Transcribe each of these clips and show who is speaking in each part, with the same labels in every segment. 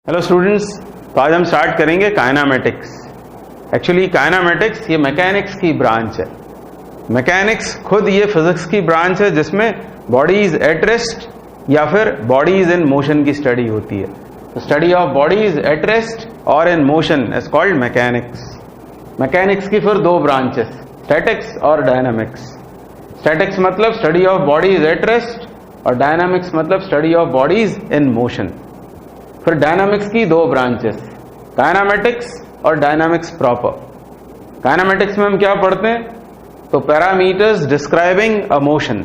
Speaker 1: Hello students, तो आज हम स्टार्ट करेंगे काइनामेटिक्स। एक्चुअली काइनामेटिक्स ये मैकेनिक्स की ब्रांच है। मैकेनिक्स खुद ये फिजिक्स की ब्रांच है जिसमें बॉडीज एट रेस्ट या फिर बॉडीज इन मोशन की स्टडी होती है। तो study of bodies at rest और in motion is called mechanics. Mechanics की फिर दो ब्रांचेस, स्टैटिक्स और डायनामिक्स। स्टैटिक्स मतलब study of bodies at rest और डायनामिक्स मतलब study of bodies in motion. फिर डायनामिक्स की दो ब्रांचेस, काइनामेटिक्स और डायनामिक्स प्रॉपर। काइनामेटिक्स में हम क्या पढ़ते हैं? तो पैरामीटर्स डिस्क्राइबिंग अ मोशन,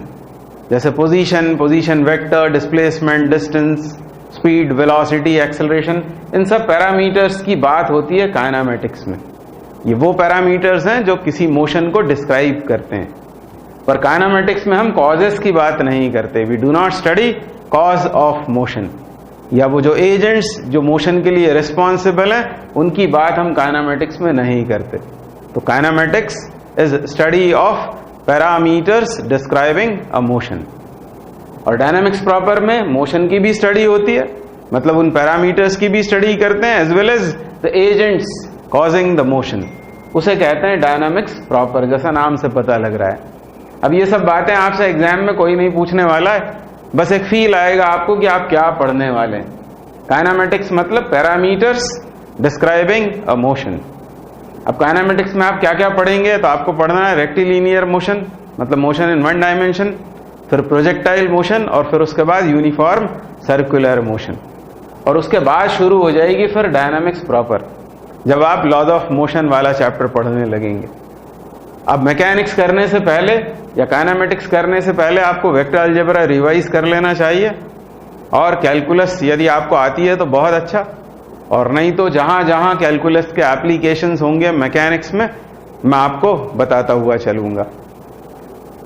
Speaker 1: जैसे position vector, displacement, distance, speed, velocity, acceleration, इन सब पैरामीटर्स की बात होती है काइनामेटिक्स में। ये वो पैरामीटर्स हैं जो किसी मोशन को डिस्क्राइब करते हैं। पर काइनामेटिक्स में हम कॉजेस की बात नहीं करते। We do not study cause of motion, या वो जो एजेंट्स जो मोशन के लिए रिस्पॉन्सिबल है उनकी बात हम काइनामेटिक्स में नहीं करते। तो kinematics is study of parameters describing a motion. और डायनामिक्स प्रॉपर में मोशन की भी स्टडी होती है, मतलब उन पैरामीटर्स की भी स्टडी करते हैं as well as the agents causing the motion. उसे कहते हैं डायनामिक्स प्रॉपर, जैसा नाम से पता लग रहा है। अब ये सब बातें आपसे एग्जाम में कोई नहीं पूछने वाला है, बस एक फील आएगा आपको कि आप क्या पढ़ने वाले हैं। काइनामेटिक्स मतलब पैरामीटर्स डिस्क्राइबिंग अ मोशन। अब काइनामेटिक्स में आप क्या क्या पढ़ेंगे? तो आपको पढ़ना है रेक्टिलिनियर मोशन, मतलब मोशन इन वन डायमेंशन, फिर प्रोजेक्टाइल मोशन, और फिर उसके बाद यूनिफॉर्म सर्कुलर मोशन। और उसके बाद शुरू हो जाएगी फिर डायनामिक्स प्रॉपर, जब आप लॉज ऑफ मोशन वाला चैप्टर पढ़ने लगेंगे। अब मैकेनिक्स करने से पहले या काइनामेटिक्स करने से पहले आपको वेक्टर अलजेब्रा रिवाइज कर लेना चाहिए, और कैलकुलस यदि आपको आती है तो बहुत अच्छा, और नहीं तो जहां जहां कैलकुलस के एप्लीकेशंस होंगे मैकेनिक्स में मैं आपको बताता हुआ चलूंगा।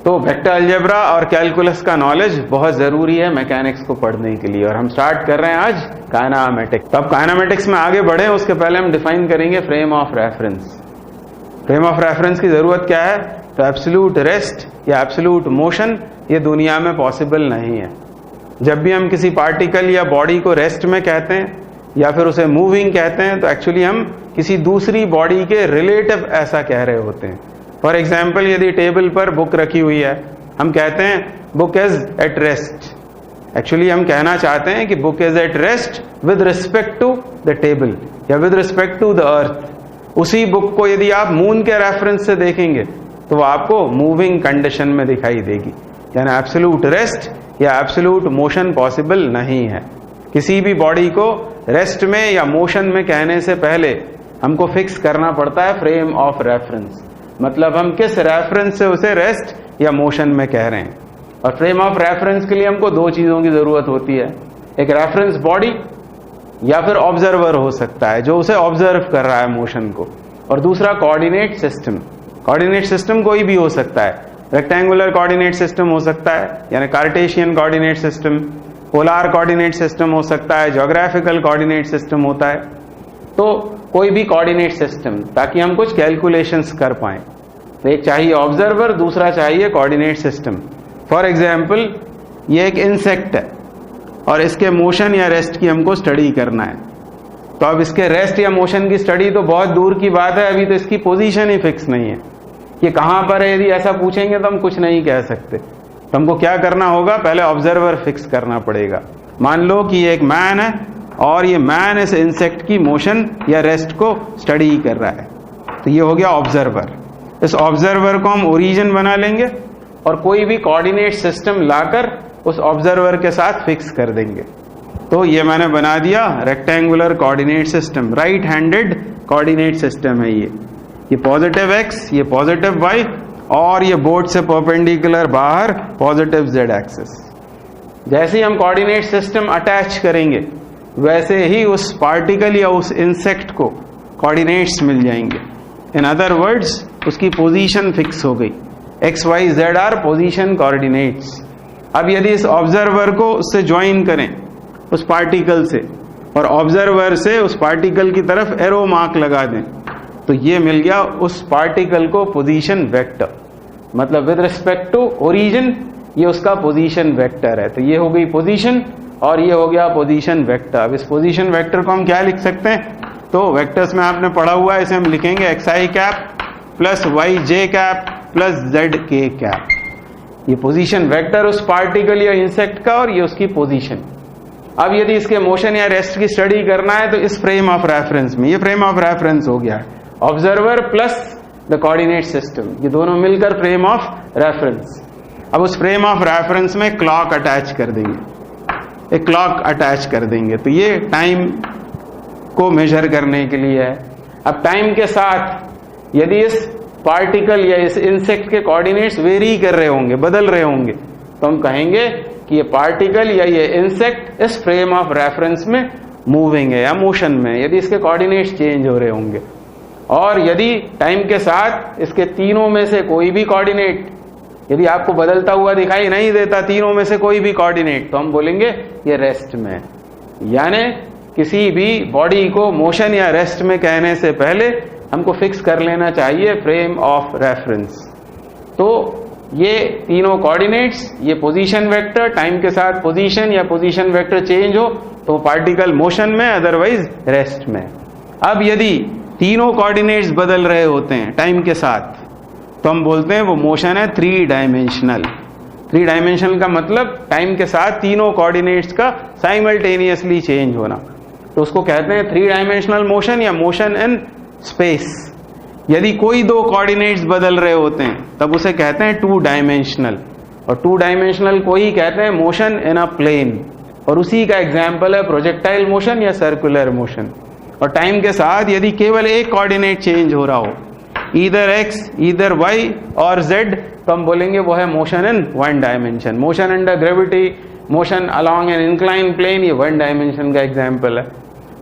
Speaker 1: तो वेक्टर अलजेब्रा और कैलकुलस का नॉलेज बहुत जरूरी है मैकेनिक्स को पढ़ने के लिए। और हम स्टार्ट कर रहे हैं आज काइनामेटिक्स। तो अब काइनामेटिक्स में आगे बढ़े उसके पहले हम डिफाइन करेंगे frame of reference. Frame of reference की जरूरत क्या है? तो एब्सोल्यूट रेस्ट या एब्सोल्यूट मोशन ये दुनिया में पॉसिबल नहीं है। जब भी हम किसी पार्टिकल या बॉडी को रेस्ट में कहते हैं या फिर उसे मूविंग कहते हैं, तो एक्चुअली हम किसी दूसरी बॉडी के रिलेटिव ऐसा कह रहे होते हैं। फॉर एग्जाम्पल, यदि टेबल पर बुक रखी हुई है, हम कहते हैं book is at rest. Actually हम कहना चाहते हैं कि book is at rest with respect to the table या with respect to the earth. उसी बुक को यदि आप मून के रेफरेंस से देखेंगे तो वो आपको मूविंग कंडीशन में दिखाई देगी, यानी एब्सोल्यूट रेस्ट या एब्सोल्यूट मोशन पॉसिबल नहीं है। किसी भी बॉडी को रेस्ट में या मोशन में कहने से पहले हमको फिक्स करना पड़ता है फ्रेम ऑफ रेफरेंस, मतलब हम किस रेफरेंस से उसे रेस्ट या मोशन में कह रहे हैं। और फ्रेम ऑफ रेफरेंस के लिए हमको दो चीजों की जरूरत होती है, एक रेफरेंस बॉडी या फिर ऑब्जर्वर हो सकता है जो उसे ऑब्जर्व कर रहा है मोशन को, और दूसरा कोऑर्डिनेट सिस्टम। कोऑर्डिनेट सिस्टम कोई भी हो सकता है, रेक्टेंगुलर कोऑर्डिनेट सिस्टम हो सकता है यानी Cartesian coordinate system, polar coordinate system हो सकता है, ज्योग्राफिकल कोऑर्डिनेट सिस्टम होता है। तो कोई भी कोऑर्डिनेट सिस्टम, ताकि हम कुछ कैलकुलेशंस कर पाए। तो एक चाहिए ऑब्जर्वर, दूसरा चाहिए कोऑर्डिनेट सिस्टम। फॉर एग्जाम्पल, ये एक इंसेक्ट है और इसके मोशन या रेस्ट की हमको स्टडी करना है। तो अब इसके रेस्ट या मोशन की स्टडी तो बहुत दूर की बात है, अभी तो इसकी पोजीशन ही फिक्स नहीं है कि कहां पर है। यदि ऐसा पूछेंगे तो हम कुछ नहीं कह सकते। तो हमको क्या करना होगा? पहले ऑब्जर्वर फिक्स करना पड़ेगा। मान लो कि ये एक मैन है और ये मैन इस इंसेक्ट की मोशन या रेस्ट को स्टडी कर रहा है, तो ये हो गया ऑब्जर्वर। इस ऑब्जर्वर को हम ओरिजिन बना लेंगे और कोई भी कोऑर्डिनेट सिस्टम लाकर उस ऑब्जर्वर के साथ फिक्स कर देंगे। तो ये मैंने बना दिया rectangular coordinate system, right handed coordinate system है ये पॉजिटिव एक्स, ये पॉजिटिव वाई, और ये बोर्ड से परपेंडिकुलर बाहर पॉजिटिव जेड एक्सिस। जैसे ही हम कोऑर्डिनेट सिस्टम अटैच करेंगे वैसे ही उस पार्टिकल या उस इंसेक्ट को कोऑर्डिनेट्स मिल जाएंगे। इन अदर वर्ड्स, उसकी पोजीशन फिक्स हो गई। X y z are position coordinates. अब यदि इस ऑब्जर्वर को उससे ज्वाइन करें उस पार्टिकल से, और ऑब्जर्वर से उस पार्टिकल की तरफ एरो मार्क लगा दें, तो ये मिल गया उस पार्टिकल को पोजीशन वेक्टर, मतलब विद रिस्पेक्ट टू ओरिजिन ये उसका पोजीशन वेक्टर है। तो ये हो गई पोजीशन और ये हो गया पोजीशन वेक्टर। अब इस पोजीशन वेक्टर को हम क्या लिख सकते हैं, तो वेक्टर्स में आपने पढ़ा हुआ है, इसे हम लिखेंगे xi cap plus yj cap plus zk cap. ये पोजीशन वेक्टर उस पार्टिकल या इंसेक्ट का और ये उसकी पोजीशन। अब यदि इसके मोशन या रेस्ट की स्टडी करना है तो इस फ्रेम ऑफ रेफरेंस में, ये फ्रेम ऑफ रेफरेंस हो गया है observer plus the coordinate system, ये दोनों मिलकर फ्रेम ऑफ रेफरेंस। अब उस फ्रेम ऑफ रेफरेंस में क्लॉक अटैच कर देंगे, एक क्लॉक अटैच कर देंगे, तो ये टाइम को मेजर करने के लिए है। अब टाइम के साथ यदि इस पार्टिकल या इस इंसेक्ट के कोऑर्डिनेट्स वेरी कर रहे होंगे, बदल रहे होंगे, तो हम कहेंगे कि ये पार्टिकल या ये इंसेक्ट इस फ्रेम ऑफ रेफरेंस में मूविंग है या मोशन में, यदि इसके कोऑर्डिनेट्स चेंज हो रहे होंगे। और यदि टाइम के साथ इसके तीनों में से कोई भी कोऑर्डिनेट यदि आपको बदलता हुआ दिखाई नहीं देता, तीनों में से कोई भी कोऑर्डिनेट, तो हम बोलेंगे ये रेस्ट में है। यानी किसी भी बॉडी को मोशन या रेस्ट में कहने से पहले हमको फिक्स कर लेना चाहिए फ्रेम ऑफ रेफरेंस। तो ये तीनों कोऑर्डिनेट्स, ये पोजीशन वेक्टर, टाइम के साथ पोजीशन या पोजीशन वेक्टर चेंज हो तो पार्टिकल मोशन में, अदरवाइज रेस्ट में। अब यदि तीनों कोऑर्डिनेट्स बदल रहे होते हैं टाइम के साथ, तो हम बोलते हैं वो मोशन है 3 डायमेंशनल। 3 डायमेंशनल का मतलब टाइम के साथ तीनों कोऑर्डिनेट्स का साइमल्टेनियसली चेंज होना, तो उसको कहते हैं 3 डायमेंशनल मोशन या मोशन इन स्पेस। यदि कोई 2 कोऑर्डिनेट्स बदल रहे होते हैं तब उसे कहते हैं 2 डायमेंशनल, और 2 डायमेंशनल को ही कहते हैं मोशन इन अ प्लेन, और उसी का एग्जाम्पल है प्रोजेक्टाइल मोशन या सर्कुलर मोशन। और टाइम के साथ यदि केवल एक कोऑर्डिनेट चेंज हो रहा हो, ईदर x, ईदर y और z, तो हम बोलेंगे वो है motion in 1 dimension. Motion under gravity, motion along an incline plane, ये 1 डायमेंशन का एग्जाम्पल है।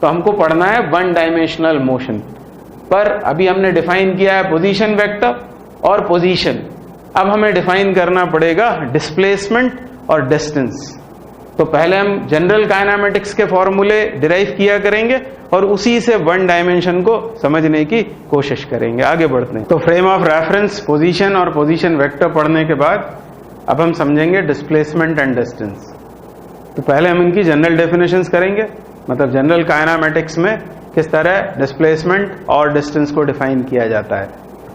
Speaker 1: तो हमको पढ़ना है 1 डायमेंशनल मोशन। पर अभी हमने डिफाइन किया है पोजीशन वेक्टर और पोजीशन। अब हमें डिफाइन करना पड़ेगा डिस्प्लेसमेंट और डिस्टेंस। तो पहले हम जनरल काइनेमेटिक्स के फॉर्मूले डिराइव किया करेंगे और उसी से 1 डायमेंशन को समझने की कोशिश करेंगे। आगे बढ़ते हैं। तो फ्रेम ऑफ रेफरेंस, पोजीशन और पोजीशन वेक्टर पढ़ने के बाद अब हम समझेंगे डिस्प्लेसमेंट एंड डिस्टेंस। तो पहले हम इनकी जनरल डेफिनेशंस करेंगे, मतलब जनरल काइनेमेटिक्स में किस तरह डिस्प्लेसमेंट और डिस्टेंस को डिफाइन किया जाता है।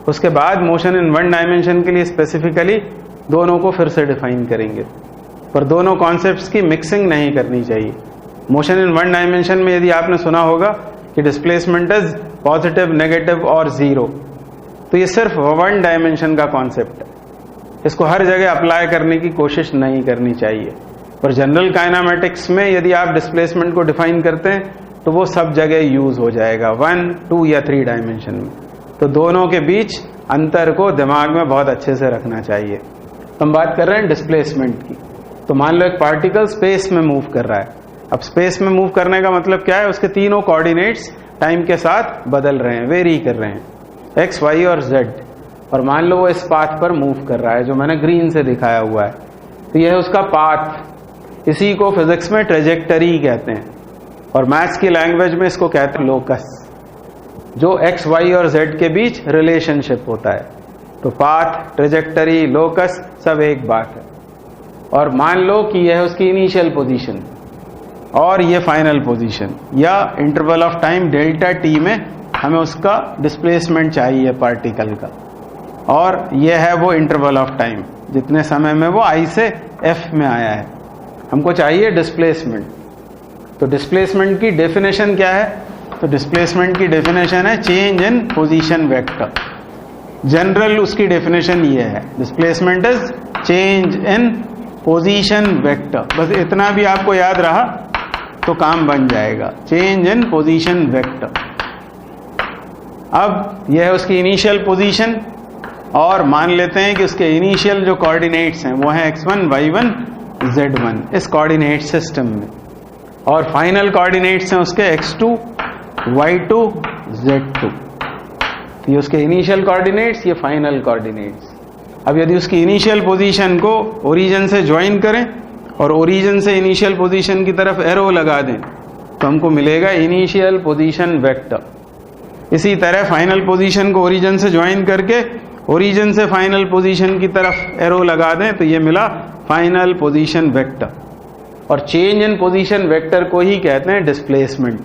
Speaker 1: उसके बाद मोशन इन 1 डायमेंशन के लिए स्पेसिफिकली दोनों को फिर से डिफाइन करेंगे, पर दोनों कॉन्सेप्ट्स की मिक्सिंग नहीं करनी चाहिए। मोशन इन 1 डायमेंशन में यदि आपने सुना होगा कि डिस्प्लेसमेंट इज पॉजिटिव, नेगेटिव और 0, तो ये सिर्फ 1 डायमेंशन का कॉन्सेप्ट है, इसको हर जगह अप्लाई करने की कोशिश नहीं करनी चाहिए। पर जनरल काइनेमेटिक्स में यदि आप डिस्प्लेसमेंट को डिफाइन करते हैं तो वो सब जगह यूज हो जाएगा 1, 2 या 3 डायमेंशन में। तो दोनों के बीच अंतर को दिमाग में बहुत अच्छे से रखना चाहिए। तो हम बात कर रहे हैं डिस्प्लेसमेंट की। तो मान लो एक पार्टिकल स्पेस में मूव कर रहा है। अब स्पेस में मूव करने का मतलब क्या है, उसके तीनों कोऑर्डिनेट्स टाइम के साथ बदल रहे हैं, वेरी कर रहे हैं, x, y और z। और मान लो वो इस पाथ पर मूव कर रहा है जो मैंने ग्रीन से दिखाया हुआ है, तो यह है उसका पाथ। इसी को फिजिक्स में ट्रेजेक्टरी कहते हैं और मैथ्स की लैंग्वेज में इसको कहते हैं लोकस, जो x, y और z के बीच रिलेशनशिप होता है। तो पाथ, ट्रेजेक्टरी, लोकस सब एक बात है। और मान लो कि यह है उसकी इनिशियल पोजीशन और ये फाइनल पोजीशन, या interval of time delta T में हमें उसका डिस्प्लेसमेंट चाहिए पार्टिकल का, और यह है वो इंटरवल ऑफ टाइम जितने समय में वो I से F में आया है। हमको चाहिए डिस्प्लेसमेंट। तो डिस्प्लेसमेंट की डेफिनेशन क्या है, तो डिस्प्लेसमेंट की डेफिनेशन है change in position vector. General उसकी डेफिनेशन ये है, displacement is change in position vector. बस इतना भी आपको याद रहा तो काम बन जाएगा, चेंज इन पोजीशन वेक्टर। अब यह है उसकी इनिशियल पोजीशन, और मान लेते हैं कि उसके इनिशियल जो कोऑर्डिनेट्स हैं वो हैं x1, y1, z1 इस कोऑर्डिनेट सिस्टम में, और फाइनल कोऑर्डिनेट्स हैं उसके x2, y2, z2। तो ये उसके इनिशियल कोऑर्डिनेट्स, ये फाइनल कोऑर्डिनेट्स। अब यदि उसकी इनिशियल पोजीशन को ओरिजिन से ज्वाइन करें और ओरिजिन से इनिशियल पोजीशन की तरफ एरो लगा दें तो हमको मिलेगा इनिशियल पोजीशन वेक्टर। इसी तरह फाइनल पोजीशन को ओरिजिन से ज्वाइन करके ओरिजिन से फाइनल पोजीशन की तरफ एरो लगा दें तो ये मिला फाइनल पोजीशन वेक्टर। और चेंज इन पोजीशन वेक्टर को ही कहते हैं डिस्प्लेसमेंट।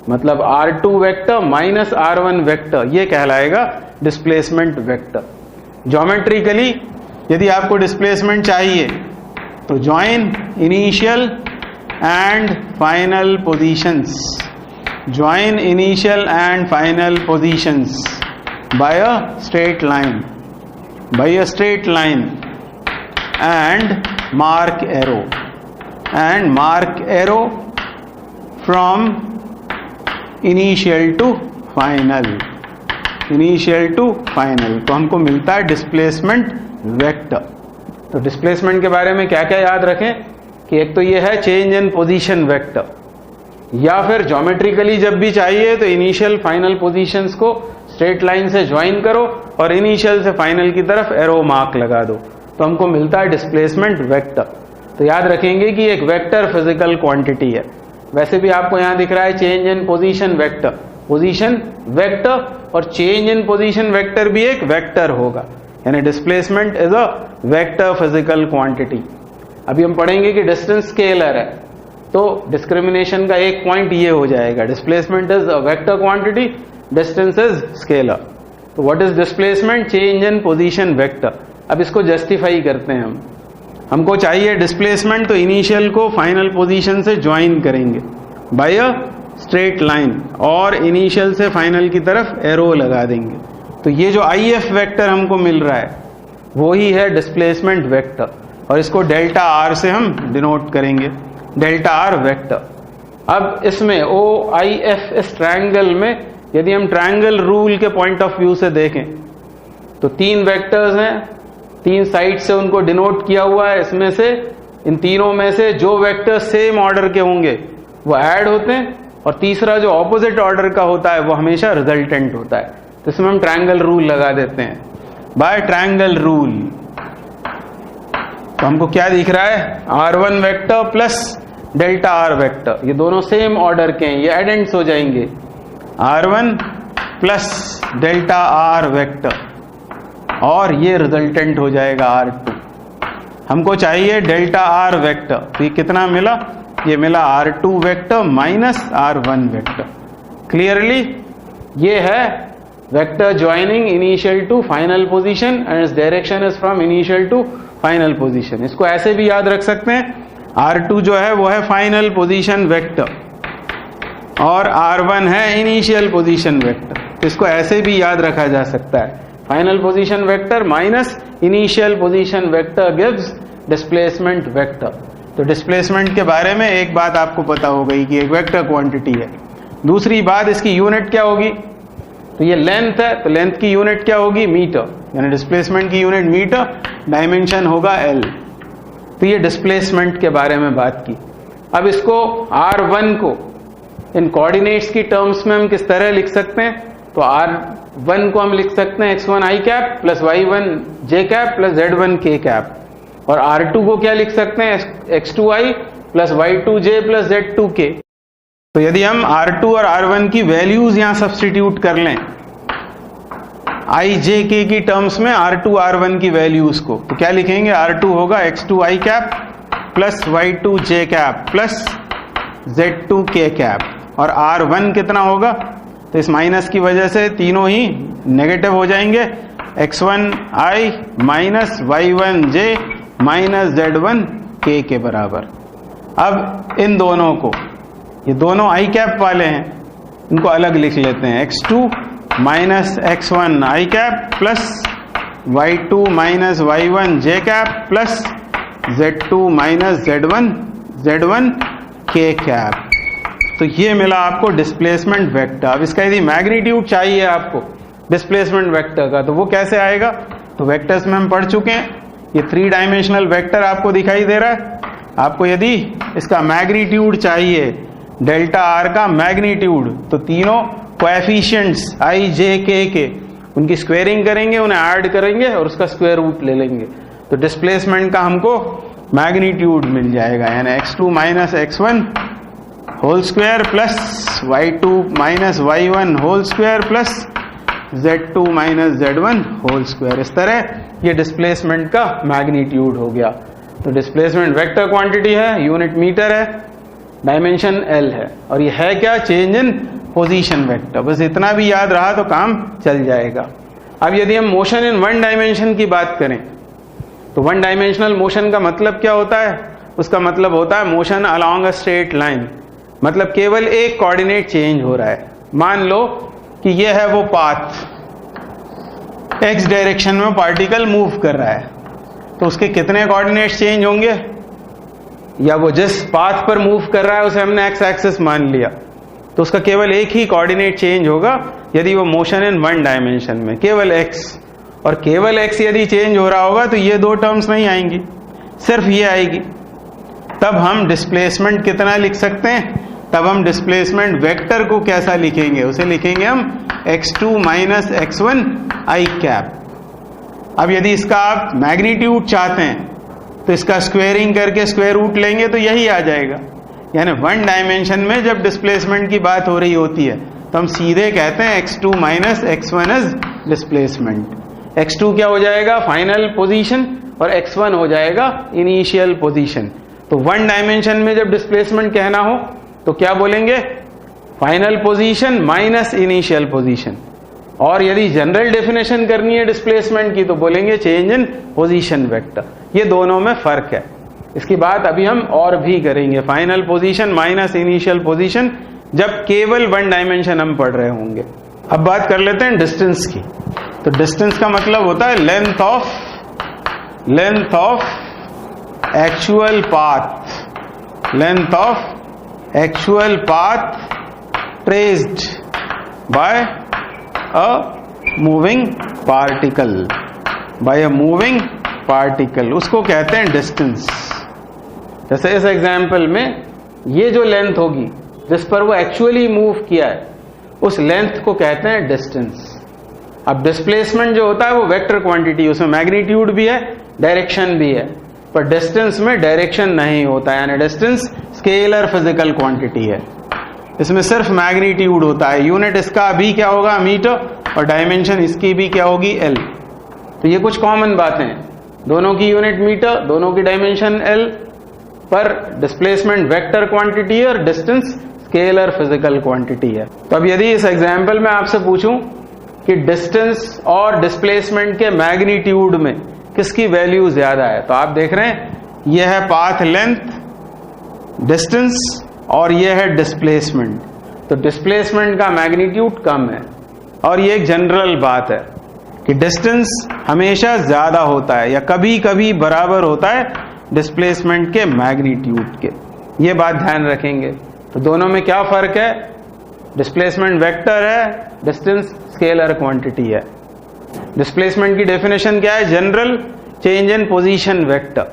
Speaker 1: मतलब R2 vector minus R1 vector ये कहलाएगा डिस्प्लेसमेंट वेक्टर। ज्योमेट्रिकली यदि आपको डिस्प्लेसमेंट चाहिए तो join initial and final positions, join initial and final positions by a straight line, by a straight line and mark arrow from initial to final, initial to final। तो हमको मिलता है displacement vector. तो displacement के बारे में क्या क्या याद रखें कि एक तो ये है चेंज इन पोजीशन वेक्टर, या फिर ज्योमेट्रिकली जब भी चाहिए तो इनिशियल फाइनल पोजीशंस को स्ट्रेट लाइन से ज्वाइन करो और इनिशियल से फाइनल की तरफ एरो मार्क लगा दो, तो हमको मिलता है डिस्प्लेसमेंट वेक्टर। तो याद रखेंगे कि एक वेक्टर फिजिकल क्वांटिटी है। वैसे भी आपको यहां दिख रहा है change in position vector, position vector और चेंज इन पोजीशन वेक्टर भी एक वेक्टर होगा, यानी displacement is a vector physical quantity. अभी हम पढ़ेंगे कि डिस्टेंस स्केलर है, तो डिस्क्रिमिनेशन का एक पॉइंट ये हो जाएगा, displacement is a vector quantity, distance is scalar. तो what is displacement? Change in position vector. अब इसको जस्टिफाई करते हैं हमको चाहिए डिस्प्लेसमेंट, तो इनिशियल को फाइनल पोजीशन से ज्वाइन करेंगे बाय अ स्ट्रेट लाइन और इनिशियल से फाइनल की तरफ एरो लगा देंगे। तो ये जो IF वेक्टर हमको मिल रहा है वो ही है डिस्प्लेसमेंट वेक्टर, और इसको डेल्टा R से हम डिनोट करेंगे, डेल्टा R वेक्टर। अब इसमें OIF इस ट्रायंगल में यदि हम ट्रायंगल रूल के पॉइंट ऑफ व्यू से देखें तो 3 वेक्टर्स हैं, 3 साइड से उनको डिनोट किया हुआ है। इसमें से इन तीनों में से जो वेक्टर सेम ऑर्डर के होंगे वो ऐड होते हैं, और तीसरा जो ऑपोजिट ऑर्डर का होता है वो हमेशा रिजल्टेंट होता है। तो इसमें हम ट्रायंगल रूल लगा देते हैं बाय ट्रायंगल रूल। तो हमको क्या दिख रहा है? R1 vector plus delta R vector, ये दोनों सेम ऑर्डर के हैं, ये एडेंट्स हो जाएंगे। R1 plus delta R vector और ये रिजल्टेंट हो जाएगा R2। हमको चाहिए डेल्टा R वेक्टर, तो ये कितना मिला? ये मिला R2 vector minus R1 vector. Clearly ये है vector joining initial to final position and its direction is from initial to final position. इसको ऐसे भी याद रख सकते हैं, R2 जो है वो है फाइनल पोजीशन वेक्टर और R1 है इनिशियल पोजीशन वेक्टर। इसको ऐसे भी याद रखा जा सकता है, final position vector minus initial position vector gives displacement vector. तो डिस्प्लेसमेंट के बारे में एक बात आपको पता हो गई कि एक वेक्टर क्वांटिटी है। दूसरी बात, इसकी यूनिट क्या होगी? तो ये लेंथ है, तो लेंथ की यूनिट क्या होगी? मीटर, यानी डिस्प्लेसमेंट की यूनिट मीटर, डायमेंशन होगा L। तो ये डिस्प्लेसमेंट के बारे में बात की। अब इसको R1 को इन कोऑर्डिनेट्स की टर्म्स में हम किस तरह लिख सकते हैं? तो R1 को हम लिख सकते हैं x1 i cap plus y1 j cap plus z1 k cap, और R2 को क्या लिख सकते हैं? x2 i plus y2 j plus z2 k। तो यदि हम R2 और R1 की वैल्यूज यहां सब्स्टिट्यूट कर लें i j k की टर्म्स में R2 R1 की वैल्यूज को, तो क्या लिखेंगे? R2 होगा x2 i cap plus y2 j cap plus z2 k cap, और R1 कितना होगा? तो इस माइनस की वजह से तीनों ही नेगेटिव हो जाएंगे, x1 i minus y1 j minus z1 k के बराबर। अब इन दोनों को, ये दोनों i कैप वाले हैं, इनको अलग लिख लेते हैं, x2 minus x1 i cap plus y2 minus y1 j cap plus z2 minus z1 k cap. तो ये मिला आपको डिस्प्लेसमेंट वेक्टर। अब इसका यदि मैग्नीट्यूड चाहिए आपको डिस्प्लेसमेंट वेक्टर का, तो वो कैसे आएगा? तो वेक्टर्स में हम पढ़ चुके हैं, ये 3 डायमेंशनल वेक्टर आपको दिखाई दे रहा है। आपको यदि इसका मैग्नीट्यूड चाहिए, डेल्टा R का मैग्नीट्यूड, तो तीनों कोएफिशिएंट्स i j k के उनकी स्क्वेयरिंग करेंगे, उन्हें ऐड करेंगे और उसका स्क्वायर रूट ले लेंगे, तो डिस्प्लेसमेंट का हमको मैग्नीट्यूड मिल जाएगा, यानी x2 minus x1 whole square plus y2 minus y1 whole square plus z2 minus z1 whole square. इस तरह ये डिस्प्लेसमेंट का मैग्नीट्यूड हो गया। तो डिस्प्लेसमेंट वेक्टर क्वांटिटी है, यूनिट मीटर है, डायमेंशन L है, और ये है क्या? Change in position vector. बस इतना भी याद रहा तो काम चल जाएगा। अब यदि हम मोशन इन वन डायमेंशन की बात करें तो वन डायमेंशनल मोशन का मतलब क्या होता है? उसका मतलब होता है motion along a straight line, मतलब केवल एक कोऑर्डिनेट चेंज हो रहा है। मान लो कि यह है वो पाथ, x डायरेक्शन में पार्टिकल मूव कर रहा है, तो उसके कितने कोऑर्डिनेट्स चेंज होंगे? या वो जिस पाथ पर मूव कर रहा है उसे हमने x एक्सिस मान लिया, तो उसका केवल एक ही कोऑर्डिनेट चेंज होगा यदि वो मोशन इन वन डायमेंशन में, केवल x। और केवल x यदि चेंज हो रहा होगा तो ये दो टर्म्स नहीं आएंगी, सिर्फ ये आएगी। तब हम डिस्प्लेसमेंट कितना लिख सकते हैं? तब हम डिस्प्लेसमेंट वेक्टर को कैसा लिखेंगे? उसे लिखेंगे हम x2 minus x1 i cap. अब यदि इसका आप मैग्नीट्यूड चाहते हैं तो इसका स्क्वेयरिंग करके स्क्वायर रूट लेंगे तो यही आ जाएगा। यानी वन डायमेंशन में जब डिस्प्लेसमेंट की बात हो रही होती है तो हम सीधे कहते हैं x2 minus x1 is displacement. x2 क्या हो जाएगा? फाइनल पोजीशन, और x1 हो जाएगा इनिशियल पोजीशन। तो वन डायमेंशन में जब डिस्प्लेसमेंट कहना हो तो क्या बोलेंगे? Final position minus initial position. और यदि जनरल डेफिनेशन करनी है डिस्प्लेसमेंट की तो बोलेंगे चेंज इन पोजीशन वेक्टर। ये दोनों में फर्क है। इसकी बात अभी हम और भी करेंगे, final position minus initial position, जब केवल वन डायमेंशन हम पढ़ रहे होंगे। अब बात कर लेते हैं डिस्टेंस की। तो डिस्टेंस का मतलब होता है length of actual path, length of actual path traced by a moving particle, उसको कहते हैं डिस्टेंस। जैसे इस एग्जाम्पल में ये जो लेंथ होगी जिस पर वो एक्चुअली मूव किया है उस लेंथ को कहते हैं डिस्टेंस। अब डिस्प्लेसमेंट जो होता है वो वेक्टर क्वांटिटी, उसमें मैग्नीट्यूड भी है, डायरेक्शन भी है, पर डिस्टेंस में डायरेक्शन नहीं होता है, यानी डिस्टेंस स्केलर फिजिकल क्वांटिटी है। इसमें सिर्फ मैग्नीट्यूड होता है। यूनिट इसका भी क्या होगा? मीटर, और डायमेंशन इसकी भी क्या होगी? L। तो ये कुछ कॉमन बातें हैं, दोनों की यूनिट मीटर, दोनों की डायमेंशन L, पर डिस्प्लेसमेंट वेक्टर क्वांटिटी है और डिस्टेंस स्केलर फिजिकल क्वांटिटी है। तो अब यदि इस एग्जाम्पल में आपसे पूछूं कि डिस्टेंस और डिस्प्लेसमेंट के मैग्नीट्यूड में किसकी वैल्यू ज्यादा है, तो आप देख रहे हैं यह है पाथ लेंथ डिस्टेंस और यह है डिस्प्लेसमेंट। तो डिस्प्लेसमेंट का मैग्नीट्यूड कम है, और ये एक जनरल बात है कि डिस्टेंस हमेशा ज्यादा होता है या कभी कभी बराबर होता है डिस्प्लेसमेंट के मैग्नीट्यूड के। ये बात ध्यान रखेंगे। तो दोनों में क्या फर्क है? डिस्प्लेसमेंट वेक्टर है, डिस्टेंस स्केलर क्वांटिटी है। डिस्प्लेसमेंट की डेफिनेशन क्या है? General change in position vector,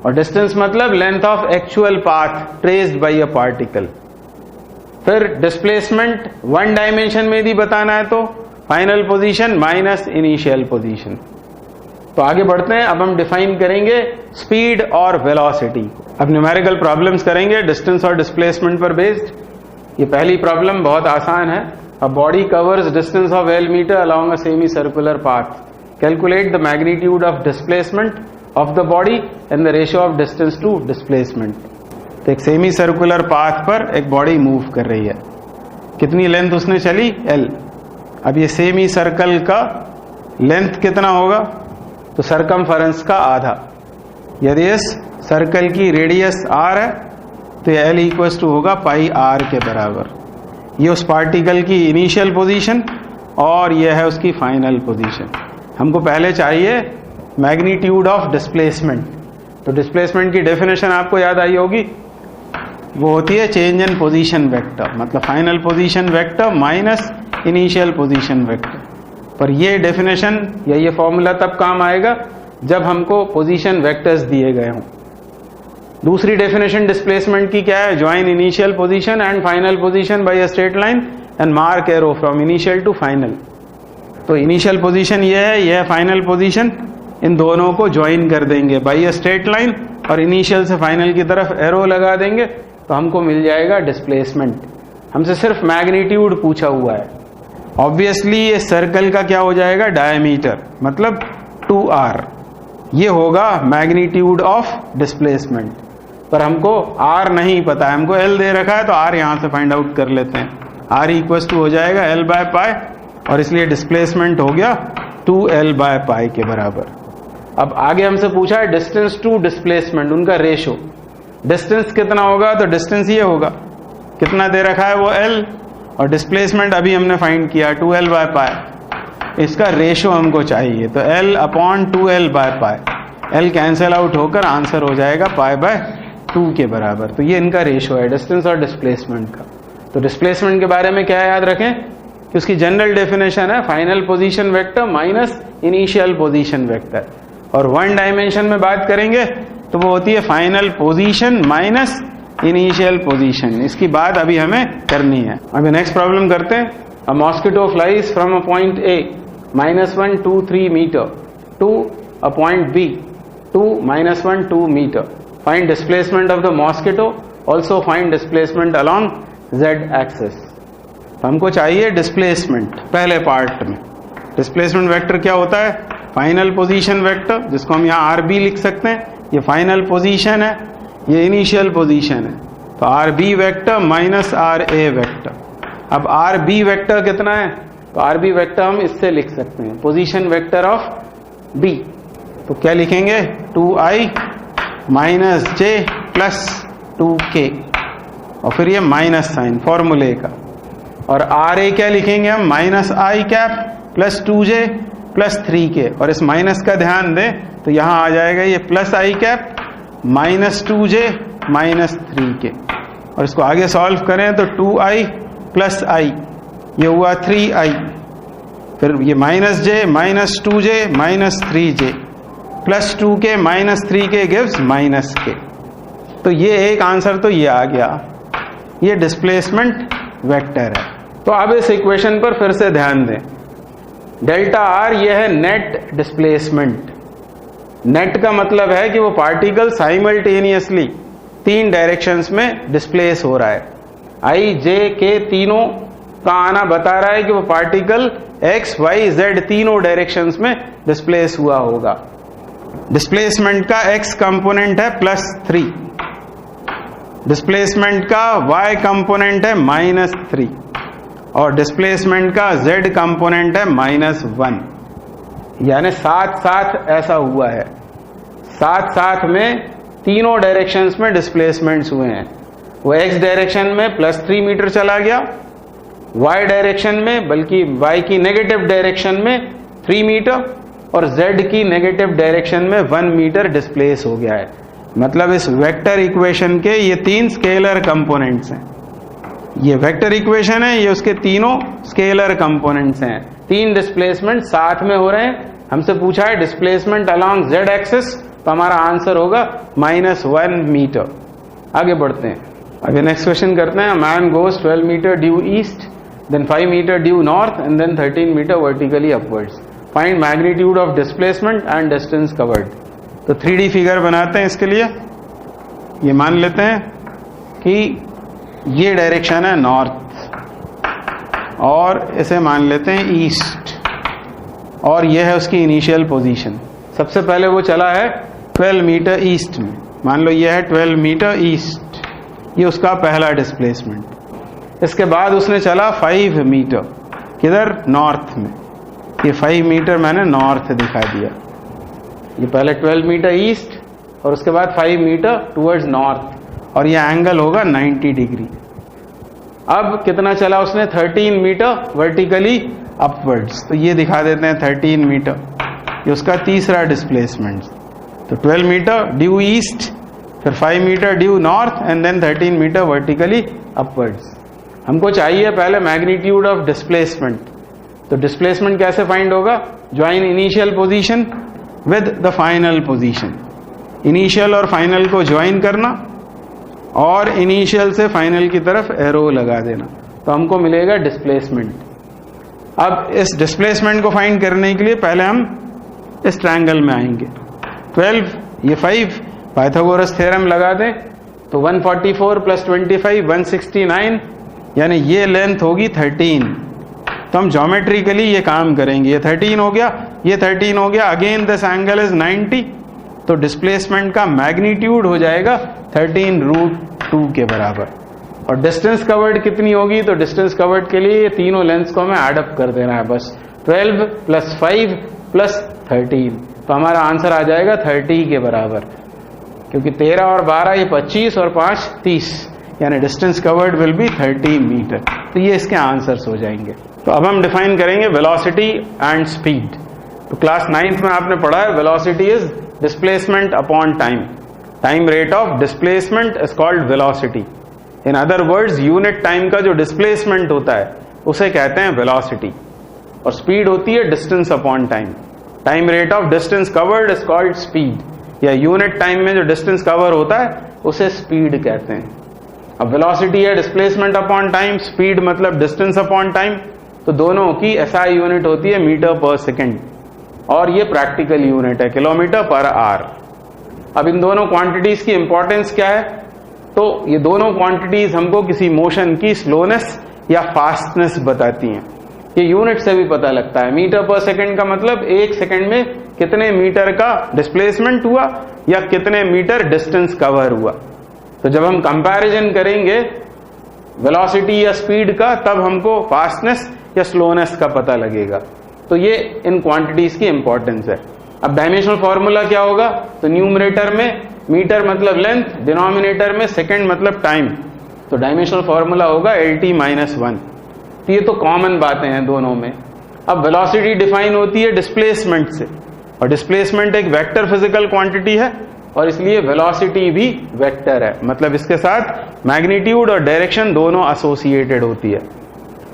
Speaker 1: और डिस्टेंस मतलब length of actual path traced by a particle. फिर डिस्प्लेसमेंट वन डायमेंशन में यदि बताना है तो final position minus initial position. तो आगे बढ़ते हैं। अब हम डिफाइन करेंगे स्पीड और वेलोसिटी। अब न्यूमेरिकल प्रॉब्लम्स करेंगे डिस्टेंस और डिस्प्लेसमेंट पर बेस्ड। ये पहली प्रॉब्लम बहुत आसान है। A body covers distance of L metre along a semi circular path, calculate the magnitude of displacement of the body and the ratio of distance to displacement. तो एक semi circular path पर एक body move कर रही है, कितनी length उसने चली? L। अब ये सेमी सर्कल का लेंथ कितना होगा? तो सरकमफेरेंस का आधा। यदि इस सर्कल की रेडियस r है तो ये L इक्वल्स टू होगा पाई r के बराबर। ये उस पार्टिकल की इनिशियल पोजीशन और ये है उसकी फाइनल पोजीशन। हमको पहले चाहिए मैग्नीट्यूड ऑफ डिस्प्लेसमेंट। तो डिस्प्लेसमेंट की डेफिनेशन आपको याद आई होगी, वो होती है चेंज इन पोजीशन वेक्टर, मतलब final position vector minus initial position vector. पर ये डेफिनेशन या ये फॉर्मूला तब काम आएगा जब हमको पोजीशन वेक्टर्स दिए गए हों। दूसरी डेफिनेशन डिस्प्लेसमेंट की क्या है? Join initial position and final position by a straight line and mark arrow from initial to final. तो इनिशियल पोजीशन ये है, यह है फाइनल पोजीशन, इन दोनों को ज्वाइन कर देंगे बाय अ स्ट्रेट लाइन और इनिशियल से फाइनल की तरफ एरो लगा देंगे तो हमको मिल जाएगा डिस्प्लेसमेंट। हमसे सिर्फ मैग्नीट्यूड पूछा हुआ है। ऑब्वियसली ये सर्कल का क्या हो जाएगा? डायमीटर, मतलब 2r। ये होगा मैग्नीट्यूड ऑफ डिस्प्लेसमेंट। पर हमको r नहीं पता है, हमको l दे रखा है, तो r यहां से फाइंड आउट कर लेते हैं। r इक्वल टू हो जाएगा l बाय पाई, और इसलिए डिस्प्लेसमेंट हो गया 2l बाय पाई के बराबर। अब आगे हमसे पूछा है डिस्टेंस टू डिस्प्लेसमेंट, उनका रेशो। डिस्टेंस कितना होगा, तो डिस्टेंस ये होगा, कितना दे रखा है वो l, और डिस्प्लेसमेंट अभी हमने फाइंड किया 2l बाय पाई। इसका रेशो हमको चाहिए, तो l upon 2l by pi, l cancel out होकर आंसर हो जाएगा पाई बाय 2 के बराबर। तो ये इनका रेशो है डिस्टेंस और डिस्प्लेसमेंट का। तो डिस्प्लेसमेंट के बारे में क्या याद रखें कि उसकी जनरल डेफिनेशन है final position vector minus initial position vector, और वन डायमेंशन में बात करेंगे तो वो होती है final position minus initial position. इसकी बात अभी हमें करनी है। अभी नेक्स्ट प्रॉब्लम करते हैं। A mosquito flies from a point A -1 2 3 metre to a point B 2 -1 2 metre. Find displacement of the mosquito, also find displacement along Z axis. हमको चाहिए डिस्प्लेसमेंट। पहले पार्ट में डिस्प्लेसमेंट वेक्टर क्या होता है, फाइनल पोजीशन वेक्टर, जिसको हम यहाँ RB लिख सकते हैं। ये फाइनल पोजीशन है, ये इनिशियल पोजीशन है, तो RB vector minus RA vector. अब RB वेक्टर कितना है, तो RB वेक्टर हम इससे लिख सकते हैं पोजीशन वेक्टर ऑफ B। तो क्या लिखेंगे 2i minus j plus 2k, और फिर ये माइनस साइन फॉर्मूले का, और RA क्या लिखेंगे हम minus i cap plus 2j plus 3k, और इस माइनस का ध्यान दें तो यहां आ जाएगा ये plus i cap minus 2j minus 3k, और इसको आगे सॉल्व करें तो 2i प्लस i ये हुआ 3i, फिर ये minus j minus 2j minus 3j plus 2k minus 3k gives minus k। तो ये एक आंसर तो ये आ गया, ये डिस्प्लेसमेंट वेक्टर है। तो अब इस इक्वेशन पर फिर से ध्यान दें, डेल्टा आर ये है नेट डिस्प्लेसमेंट। नेट का मतलब है कि वो पार्टिकल साइमल्टेनियसली 3 डायरेक्शंस में डिस्प्लेस हो रहा है। आई जे के तीनों का आना बता रहा है कि वो पार्टिकल एक्स वाई जेड तीनों डायरेक्शंस में डिस्प्लेस हुआ होगा। डिस्प्लेसमेंट का एक्स कंपोनेंट है +3, डिस्प्लेसमेंट का y कंपोनेंट है -3, और डिस्प्लेसमेंट का z कंपोनेंट है -1। यानी साथ साथ ऐसा हुआ है, साथ साथ में तीनों डायरेक्शंस में डिस्प्लेसमेंट्स हुए हैं। वो x डायरेक्शन में +3 मीटर चला गया, y डायरेक्शन में बल्कि y की नेगेटिव डायरेक्शन में 3 मीटर, और z की नेगेटिव डायरेक्शन में 1 मीटर डिस्प्लेस हो गया है। मतलब इस वेक्टर इक्वेशन के ये 3 स्केलर कंपोनेंट्स हैं। ये वेक्टर इक्वेशन है, ये उसके तीनों स्केलर कंपोनेंट्स हैं। 3 डिस्प्लेसमेंट साथ में हो रहे हैं। हमसे पूछा है डिस्प्लेसमेंट अलोंग z एक्सिस, तो हमारा आंसर होगा -1 मीटर। आगे बढ़ते हैं, आगे नेक्स्ट क्वेश्चन करते हैं। Man goes 12 metre due east, then 5 metre due north, and then 13 metre vertically upwards. Find magnitude of displacement and distance covered. तो 3D फिगर बनाते हैं इसके लिए। ये मान लेते हैं कि ये डायरेक्शन है नॉर्थ, और इसे मान लेते हैं ईस्ट, और ये है उसकी इनिशियल पोजीशन। सबसे पहले वो चला है 12 मीटर ईस्ट में, मान लो ये है 12 मीटर ईस्ट, ये उसका पहला डिस्प्लेसमेंट। इसके बाद उसने चला 5 मीटर, किधर, नॉर्थ में। ये 5 मीटर मैंने नॉर्थ दिखा दिया। ये पहले 12 मीटर ईस्ट और उसके बाद 5 मीटर टुवर्ड्स नॉर्थ, और ये एंगल होगा 90 डिग्री। अब कितना चला उसने, 13 मीटर वर्टिकली अपवर्ड्स, तो ये दिखा देते हैं 13 मीटर, ये उसका तीसरा डिस्प्लेसमेंट। तो 12 मीटर ड्यू ईस्ट, फिर 5 metre due north, and then 13 metre vertically upwards. हमको चाहिए पहले मैग्नीट्यूड ऑफ डिस्प्लेसमेंट। तो डिस्प्लेसमेंट कैसे फाइंड होगा, join initial position with the final position. Initial और फाइनल को ज्वाइन करना, और इनिशियल से फाइनल की तरफ एरो लगा देना, तो हमको मिलेगा डिस्प्लेसमेंट। अब इस डिस्प्लेसमेंट को फाइंड करने के लिए पहले हम इस ट्रायंगल में आएंगे। 12 ये 5, पाइथागोरस थ्योरम लगा दें तो 144 + 25 169, यानी ये लेंथ होगी 13। तो हम ज्योमेट्रिकली ये काम करेंगे। ये 13 हो गया, ये 13 हो गया, अगेन दिस एंगल इज 90, तो डिस्प्लेसमेंट का मैग्नीट्यूड हो जाएगा 13√2 के बराबर। और डिस्टेंस कवर्ड कितनी होगी, तो डिस्टेंस कवर्ड के लिए ये तीनों लेंस को हमें ऐड अप कर देना है बस, 12 + 5 + 13, तो हमारा आंसर आ जाएगा 30 के बराबर, क्योंकि 13 और 12 ये 25 और 5 30, यानी distance covered will be 30 metre. तो ये इसके आंसर्स हो जाएंगे। तो अब हम डिफाइन करेंगे वेलोसिटी एंड स्पीड। तो क्लास 9th में आपने पढ़ा है velocity is displacement upon time, time rate of displacement is called velocity. In other words unit time का जो डिस्प्लेसमेंट होता है उसे कहते हैं वेलोसिटी, और स्पीड होती है distance upon time. Time rate of distance covered is called speed, या यूनिट टाइम में जो डिस्टेंस कवर होता है उसे स्पीड कहते हैं। अब वेलोसिटी है डिस्प्लेसमेंट अपॉन टाइम, स्पीड मतलब डिस्टेंस अपॉन टाइम, तो दोनों की SI यूनिट होती है मीटर पर सेकेंड, और ये प्रैक्टिकल यूनिट है किलोमीटर पर आवर। अब इन दोनों क्वांटिटीज की इंपॉर्टेंस क्या है, तो ये दोनों क्वांटिटीज हमको किसी मोशन की स्लोनेस या फास्टनेस बताती हैं। ये यूनिट से भी पता लगता है। मीटर पर सेकेंड का मतलब 1 सेकेंड में कितने मीटर का डिस्प्लेसमेंट हुआ या कितने मीटर डिस्टेंस कवर हुआ। तो जब हम कंपैरिजन करेंगे वेलोसिटी या स्पीड का, तब हमको फास्टनेस या स्लोनेस का पता लगेगा। तो ये इन क्वांटिटीज की इंपॉर्टेंस है। अब डायमेंशनल फॉर्मूला क्या होगा, तो न्यूमरेटर में मीटर मतलब लेंथ, डिनोमिनेटर में सेकेंड मतलब टाइम, तो डायमेंशनल फॉर्मूला होगा LT-1। तो ये तो कॉमन बातें हैं दोनों में। अब वेलोसिटी डिफाइन होती है डिस्प्लेसमेंट से, और डिस्प्लेसमेंट एक वेक्टर फिजिकल क्वांटिटी है, और इसलिए वेलोसिटी भी वेक्टर है, मतलब इसके साथ मैग्नीट्यूड और डायरेक्शन दोनों एसोसिएटेड होती है।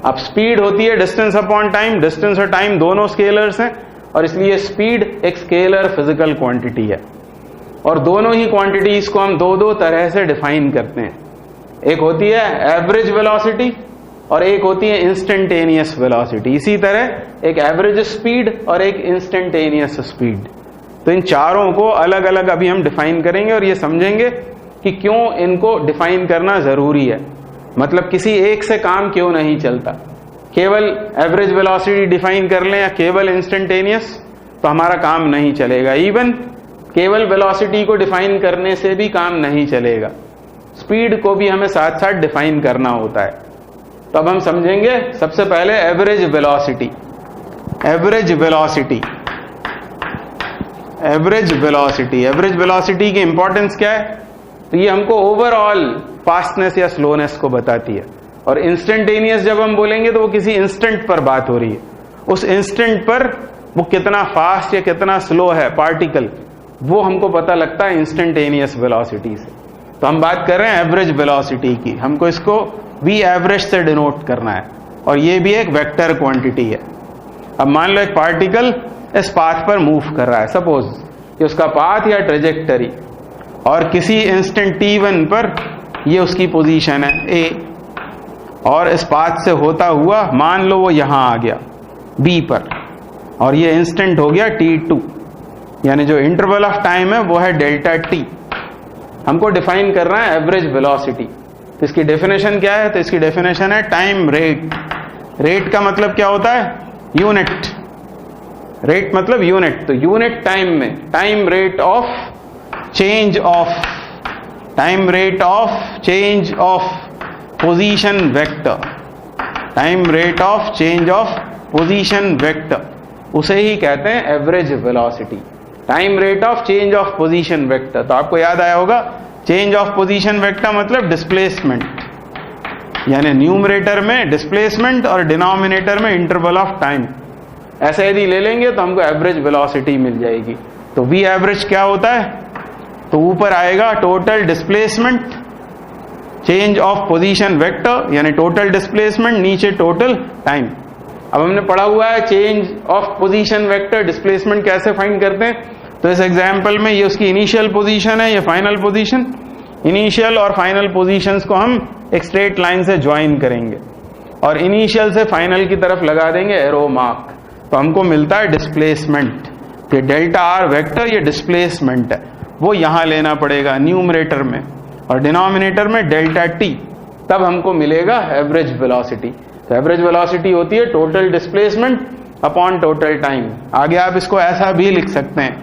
Speaker 1: अब स्पीड होती है डिस्टेंस अपॉन टाइम, डिस्टेंस और टाइम दोनों स्केलर्स हैं, और इसलिए स्पीड एक स्केलर फिजिकल क्वांटिटी है। और दोनों ही क्वांटिटीज को हम दो तरह से डिफाइन करते हैं। एक होती है एवरेज वेलोसिटी और एक होती है इंस्टेंटेनियस वेलोसिटी। इसी तरह एक एवरेज स्पीड और एक इंस्टेंटेनियस स्पीड। तो इन चारों को अलग अलग अभी हम डिफाइन करेंगे और ये समझेंगे कि क्यों इनको डिफाइन करना जरूरी है, मतलब किसी एक से काम क्यों नहीं चलता। केवल एवरेज वेलोसिटी डिफाइन कर लें या केवल इंस्टेंटेनियस, तो हमारा काम नहीं चलेगा। इवन केवल वेलोसिटी को डिफाइन करने से भी काम नहीं चलेगा, स्पीड को भी हमें साथ साथ डिफाइन करना होता है। तो अब हम समझेंगे सबसे पहले average velocity. Average velocity, average velocity, average velocity की इंपॉर्टेंस क्या है, तो ये हमको ओवरऑल फास्टनेस या स्लोनेस को बताती है। और इंस्टेंटेनियस जब हम बोलेंगे तो वो किसी इंस्टेंट पर बात हो रही है, उस इंस्टेंट पर वो कितना फास्ट या कितना स्लो है पार्टिकल, वो हमको पता लगता है इंस्टेंटेनियस वेलोसिटी से। तो हम बात कर रहे हैं एवरेज वेलोसिटी की, हमको इसको V एवरेज से डिनोट करना है, और ये भी एक वेक्टर क्वांटिटी है। अब मान लो एक पार्टिकल इस पाथ पर मूव कर रहा है, सपोज ये उसका पाथ या ट्रेजेक्टरी, और किसी इंस्टेंट t1 पर ये उसकी पोजीशन है A, और इस पाथ से होता हुआ मान लो वो यहां आ गया B पर, और ये इंस्टेंट हो गया t2, यानी जो इंटरवल ऑफ टाइम है वो है डेल्टा t। हमको डिफाइन करना है एवरेज वेलोसिटी। तो इसकी डेफिनेशन क्या है, तो इसकी डेफिनेशन है टाइम रेट। रेट का मतलब क्या होता है, यूनिट। रेट मतलब यूनिट, तो यूनिट टाइम में time rate of change of, time rate of change of position vector, time rate of change of position vector, उसे ही कहते हैं average velocity. Time rate of change of position vector, तो आपको याद आया होगा चेंज ऑफ पोजीशन वेक्टर मतलब displacement, यानी न्यूमरेटर में डिस्प्लेसमेंट और डिनोमिनेटर में इंटरवल ऑफ टाइम। ऐसे यदि ले लेंगे तो हमको एवरेज वेलोसिटी मिल जाएगी। तो V एवरेज क्या होता है, तो ऊपर आएगा total displacement change of position vector, यानी टोटल डिस्प्लेसमेंट, नीचे टोटल टाइम। अब हमने पढ़ा हुआ है change of position vector displacement कैसे फाइंड करते हैं। तो इस एग्जांपल में ये उसकी इनिशियल पोजीशन है, ये फाइनल पोजीशन। इनिशियल और फाइनल पोजीशंस को हम एक स्ट्रेट लाइन से ज्वाइन करेंगे और इनिशियल से फाइनल की तरफ लगा देंगे एरो मार्क, तो हमको मिलता है डिस्प्लेसमेंट। ये डेल्टा आर वेक्टर ये डिस्प्लेसमेंट है, वो यहां लेना पड़ेगा न्यूमरेटर में, और डिनोमिनेटर में डेल्टा टी, तब हमको मिलेगा एवरेज वेलोसिटी। तो एवरेज वेलोसिटी होती है total displacement upon total time. आगे आप इसको ऐसा भी लिख सकते हैं,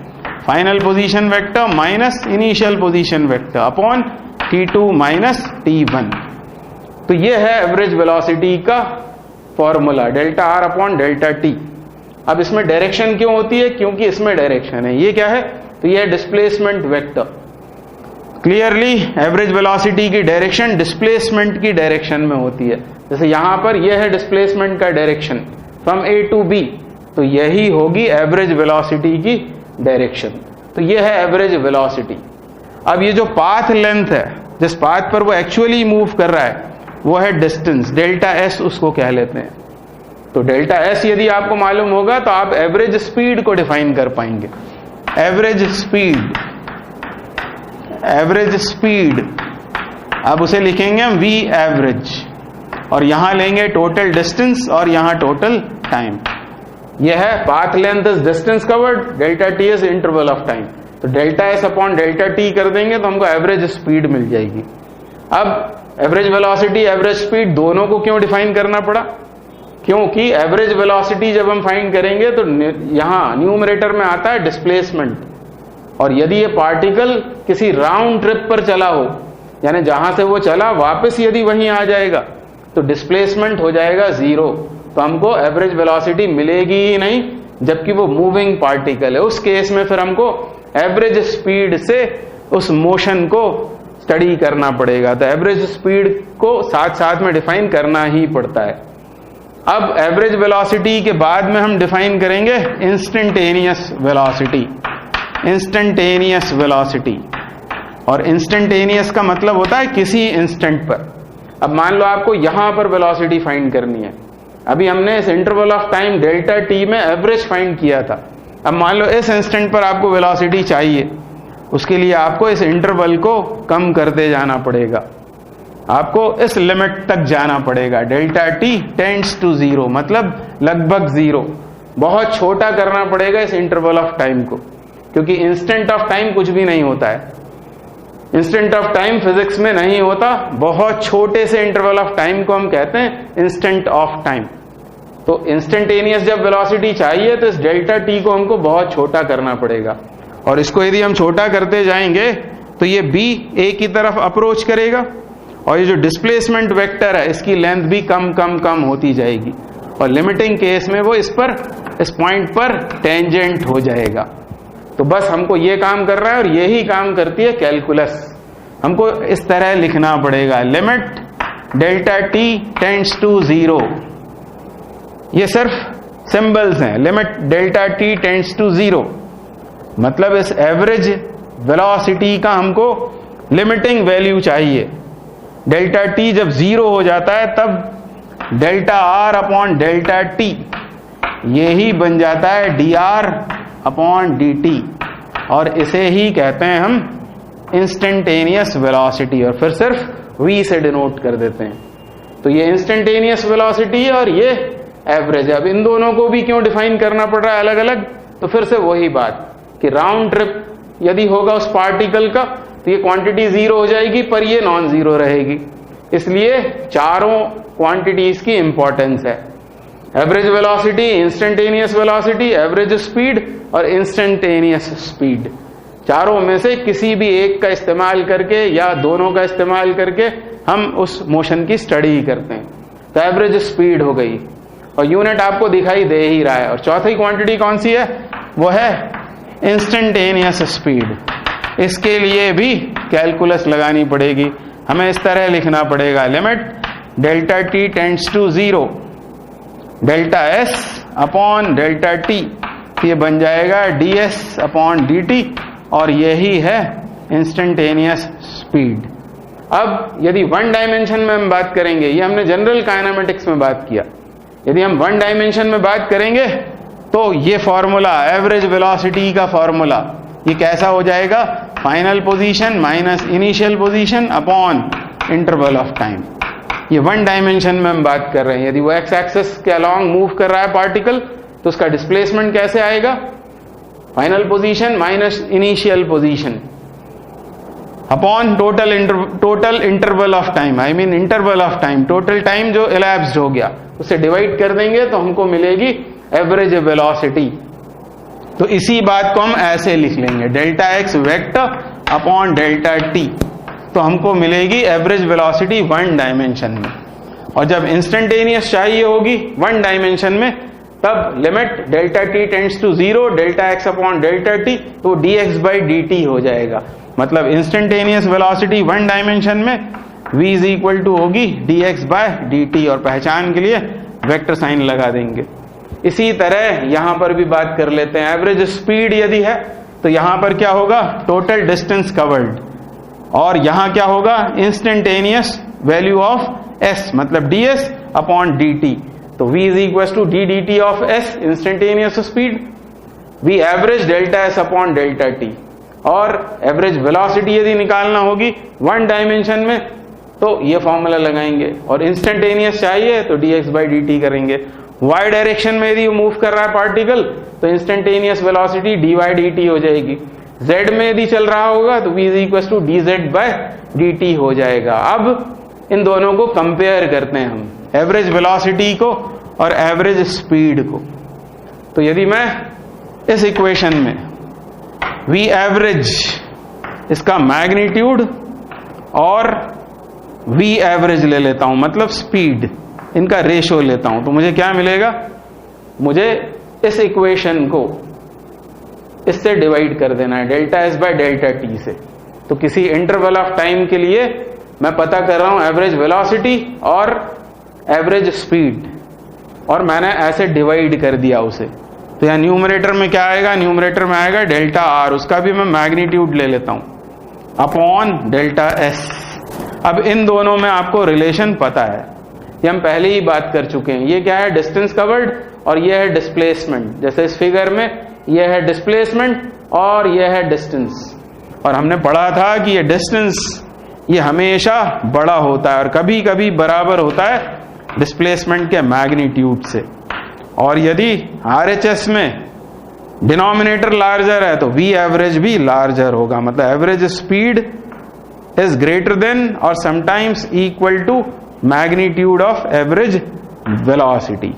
Speaker 1: final position vector minus initial position vector upon t2 minus t1। तो ये है एवरेज वेलोसिटी का formula delta r upon delta T. अब इसमें डायरेक्शन क्यों होती है? क्योंकि इसमें डायरेक्शन है। ये क्या है? तो ये है displacement vector. Clearly average velocity की डायरेक्शन डिस्प्लेसमेंट की डायरेक्शन में होती है। जैसे यहां पर यह है डिस्प्लेसमेंट का direction from A to B, तो यही होगी एवरेज वेलोसिटी की डायरेक्शन। तो यह है एवरेज वेलोसिटी। अब ये जो पाथ लेंथ है, जिस पाथ पर वो एक्चुअली मूव कर रहा है, वो है डिस्टेंस, डेल्टा एस उसको कह लेते हैं। तो डेल्टा एस यदि आपको मालूम होगा तो आप एवरेज स्पीड को डिफाइन कर पाएंगे। एवरेज स्पीड अब उसे लिखेंगे हम वी एवरेज, और यहां लेंगे टोटल डिस्टेंस और यहां टोटल टाइम। यह है path length is distance covered, delta T is interval of time. तो delta S upon delta T कर देंगे तो हमको एवरेज स्पीड मिल जाएगी। अब एवरेज वेलोसिटी एवरेज स्पीड दोनों को क्यों डिफाइन करना पड़ा? क्योंकि एवरेज वेलोसिटी जब हम फाइंड करेंगे तो यहां न्यूमरेटर में आता है डिस्प्लेसमेंट, और यदि ये पार्टिकल किसी राउंड ट्रिप पर चला हो, यानी जहां से वो चला वापस यदि वहीं आ जाएगा, तो डिस्प्लेसमेंट हो जाएगा जीरो। तो हमको एवरेज वेलोसिटी मिलेगी ही नहीं, जबकि वो मूविंग पार्टिकल है। उस केस में फिर हमको एवरेज स्पीड से उस मोशन को स्टडी करना पड़ेगा। तो एवरेज स्पीड को साथ साथ में डिफाइन करना ही पड़ता है। अब एवरेज वेलोसिटी के बाद में हम डिफाइन करेंगे इंस्टेंटेनियस वेलोसिटी। इंस्टेंटेनियस वेलोसिटी, और इंस्टेंटेनियस का मतलब होता है किसी इंस्टेंट पर। अब मान लो आपको यहां पर वेलोसिटी फाइंड करनी है। अभी हमने इस interval of time delta T में एवरेज फाइंड किया था। अब मान लो इस इंस्टेंट पर आपको वेलोसिटी चाहिए, उसके लिए आपको इस इंटरवल को कम करते जाना पड़ेगा। आपको इस लिमिट तक जाना पड़ेगा, delta t tends to zero, मतलब लगभग जीरो। बहुत छोटा करना पड़ेगा इस इंटरवल ऑफ टाइम को, क्योंकि इंस्टेंट ऑफ टाइम कुछ भी नहीं होता है। इंस्टेंट ऑफ टाइम फिजिक्स में नहीं होता। बहुत छोटे से इंटरवल ऑफ टाइम को हम कहते हैं इंस्टेंट ऑफ टाइम। तो इंस्टेंटेनियस जब वेलोसिटी चाहिए तो इस डेल्टा टी को हमको बहुत छोटा करना पड़ेगा, और इसको यदि हम छोटा करते जाएंगे तो ये बी ए की तरफ अप्रोच करेगा, और ये जो डिस्प्लेसमेंट वेक्टर है इसकी लेंथ भी कम कम कम होती जाएगी, और लिमिटिंग केस में वो इस पॉइंट पर टेंजेंट हो जाएगा। तो बस हमको ये काम कर रहा है, और यही काम करती है कैलकुलस। हमको इस तरह लिखना पड़ेगा, limit delta t tends to zero. ये सिर्फ सिंबल्स हैं। Limit delta t tends to zero मतलब इस एवरेज वेलोसिटी का हमको लिमिटिंग वैल्यू चाहिए। डेल्टा टी जब जीरो हो जाता है तब delta r upon delta t यही बन जाता है d r upon d t, और इसे ही कहते हैं हम इंस्टेंटेनियस वेलोसिटी, और फिर सिर्फ v से डिनोट कर देते हैं। तो ये इंस्टेंटेनियस वेलोसिटी है और ये एवरेज है। अब इन दोनों को भी क्यों डिफाइन करना पड़ रहा है अलग अलग? तो फिर से वही बात कि राउंड ट्रिप यदि होगा उस पार्टिकल का तो ये क्वांटिटी जीरो हो जाएगी, पर ये नॉन जीरो रहेगी। इसलिए चारों क्वांटिटीज की इंपॉर्टेंस है, average velocity, instantaneous velocity, average speed और इंस्टेंटेनियस स्पीड। चारों में से किसी भी एक का इस्तेमाल करके या दोनों का इस्तेमाल करके हम उस मोशन की स्टडी करते हैं। तो एवरेज स्पीड हो गई, और यूनिट आपको दिखाई दे ही रहा है। और चौथी क्वांटिटी कौन सी है? वो है इंस्टेंटेनियस स्पीड। इसके लिए भी कैलकुलस लगानी पड़ेगी। हमें इस तरह लिखना पड़ेगा, limit delta t tends to zero, delta S upon delta t, ये बन जाएगा d s upon d t, और यही है इंस्टेंटेनियस स्पीड। अब यदि वन डायमेंशन में हम बात करेंगे, ये हमने जनरल काइनेमेटिक्स में बात किया, यदि हम वन डायमेंशन में बात करेंगे तो ये फॉर्मूला एवरेज वेलोसिटी का फॉर्मूला ये कैसा हो जाएगा? Final position minus initial position upon interval of time. ये वन डायमेंशन में हम बात कर रहे हैं। यदि वो एक्स एक्सिस के अलोंग मूव कर रहा है पार्टिकल तो उसका डिस्प्लेसमेंट कैसे आएगा? Final position minus initial position upon total interval of time, I mean interval of time, total time जो इलैप्स्ड हो गया उसे डिवाइड कर देंगे तो हमको मिलेगी एवरेज वेलोसिटी। तो इसी बात को हम ऐसे लिख लेंगे, delta x vector upon delta t, तो हमको मिलेगी एवरेज वेलोसिटी वन डायमेंशन में। और जब इंस्टेंटेनियस चाहिए होगी वन डायमेंशन में, तब limit delta t tends to 0 delta x upon delta t, तो dx बाई dt हो जाएगा। मतलब इंस्टेंटेनियस वेलोसिटी वन डायमेंशन में v इज इक्वल टू होगी dx बाय dt, और पहचान के लिए वेक्टर साइन लगा देंगे। इसी तरह यहां पर भी बात कर लेते हैं। एवरेज स्पीड यदि है तो यहां पर क्या होगा, टोटल डिस्टेंस कवर्ड, और यहां क्या होगा, इंस्टेंटेनियस वैल्यू ऑफ s, मतलब ds अपॉन dt। तो v is equal to d dt of s, instantaneous speed, v average delta s upon delta t। और एवरेज वेलोसिटी यदि निकालना होगी वन डायमेंशन में, तो ये फॉर्मूला लगाएंगे, और इंस्टेंटेनियस चाहिए तो dx बाई dt करेंगे। y डायरेक्शन में यदि मूव कर रहा है पार्टिकल, तो इंस्टेंटेनियस वेलोसिटी dy dt हो जाएगी। z में यदि चल रहा होगा तो v is equal to dz by dt हो जाएगा। अब इन दोनों को कंपेयर करते हैं हम, एवरेज वेलोसिटी को और एवरेज स्पीड को। तो यदि मैं इस इक्वेशन में v एवरेज, इसका मैग्नीट्यूड, और v एवरेज ले लेता हूं, मतलब स्पीड, इनका रेशो लेता हूं, तो मुझे क्या मिलेगा, मुझे इस इक्वेशन को इससे डिवाइड कर देना है, delta S by delta T से। तो किसी इंटरवल ऑफ टाइम के लिए मैं पता कर रहा हूं एवरेज वेलोसिटी और एवरेज स्पीड, और मैंने ऐसे डिवाइड कर दिया उसे। तो यहां न्यूमरेटर में क्या आएगा, न्यूमरेटर में आएगा डेल्टा आर, उसका भी मैं मैग्नीट्यूड ले लेता हूं, अपॉन डेल्टा एस। अब इन दोनों में आपको रिलेशन पता है, ये हम पहले ही बात कर चुके हैं। ये क्या है, डिस्टेंस कवर्ड, और ये है डिस्प्लेसमेंट। जैसे इस फिगर में ये है डिस्प्लेसमेंट और ये है डिस्टेंस, और हमने पढ़ा था कि ये डिस्टेंस ये हमेशा बड़ा होता है और कभी कभी बराबर होता है डिस्प्लेसमेंट के मैग्नीट्यूड से। और यदि RHS में डिनोमिनेटर लार्जर है तो V एवरेज भी लार्जर होगा, मतलब average speed is greater than और sometimes equal to magnitude of average velocity.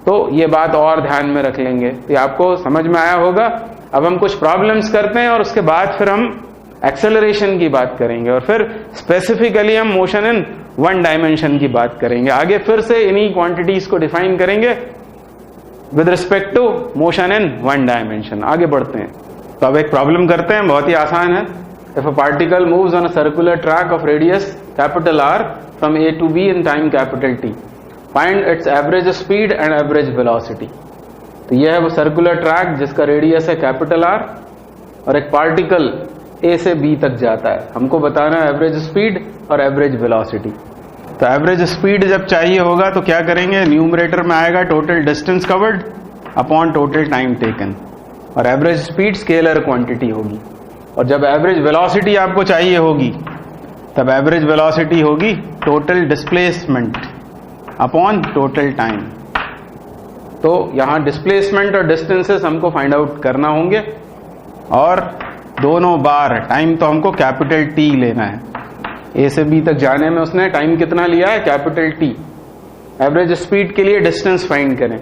Speaker 1: तो ये बात और ध्यान में रख लेंगे, तो आपको समझ में आया होगा। अब हम कुछ प्रॉब्लम्स करते हैं और उसके बाद फिर हम एक्सेलरेशन की बात करेंगे, और फिर स्पेसिफिकली हम मोशन इन वन डायमेंशन की बात करेंगे। आगे फिर से इन्हीं क्वांटिटीज को डिफाइन करेंगे with respect to motion in one dimension. आगे बढ़ते हैं, तो अब एक प्रॉब्लम करते हैं, बहुत ही आसान है। If a particle moves on a circular track of radius capital R from A to B in time capital T, find its average speed and average velocity. तो यह है वो सर्कुलर ट्रैक जिसका रेडियस है कैपिटल R, और एक particle A से B तक जाता है। हमको बताना है एवरेज स्पीड और एवरेज वेलोसिटी। तो एवरेज स्पीड जब चाहिए होगा तो क्या करेंगे, न्यूमरेटर में आएगा total distance covered upon total time taken, और एवरेज स्पीड स्केलर क्वांटिटी होगी। और जब एवरेज वेलोसिटी आपको चाहिए होगी तब एवरेज वेलोसिटी होगी total displacement upon total time. तो यहां डिस्प्लेसमेंट और डिस्टेंसेस हमको फाइंड आउट करना होंगे, और दोनों बार टाइम तो हमको कैपिटल T लेना है। A से B तक जाने में उसने टाइम कितना लिया है, कैपिटल T। एवरेज स्पीड के लिए डिस्टेंस फाइंड करें,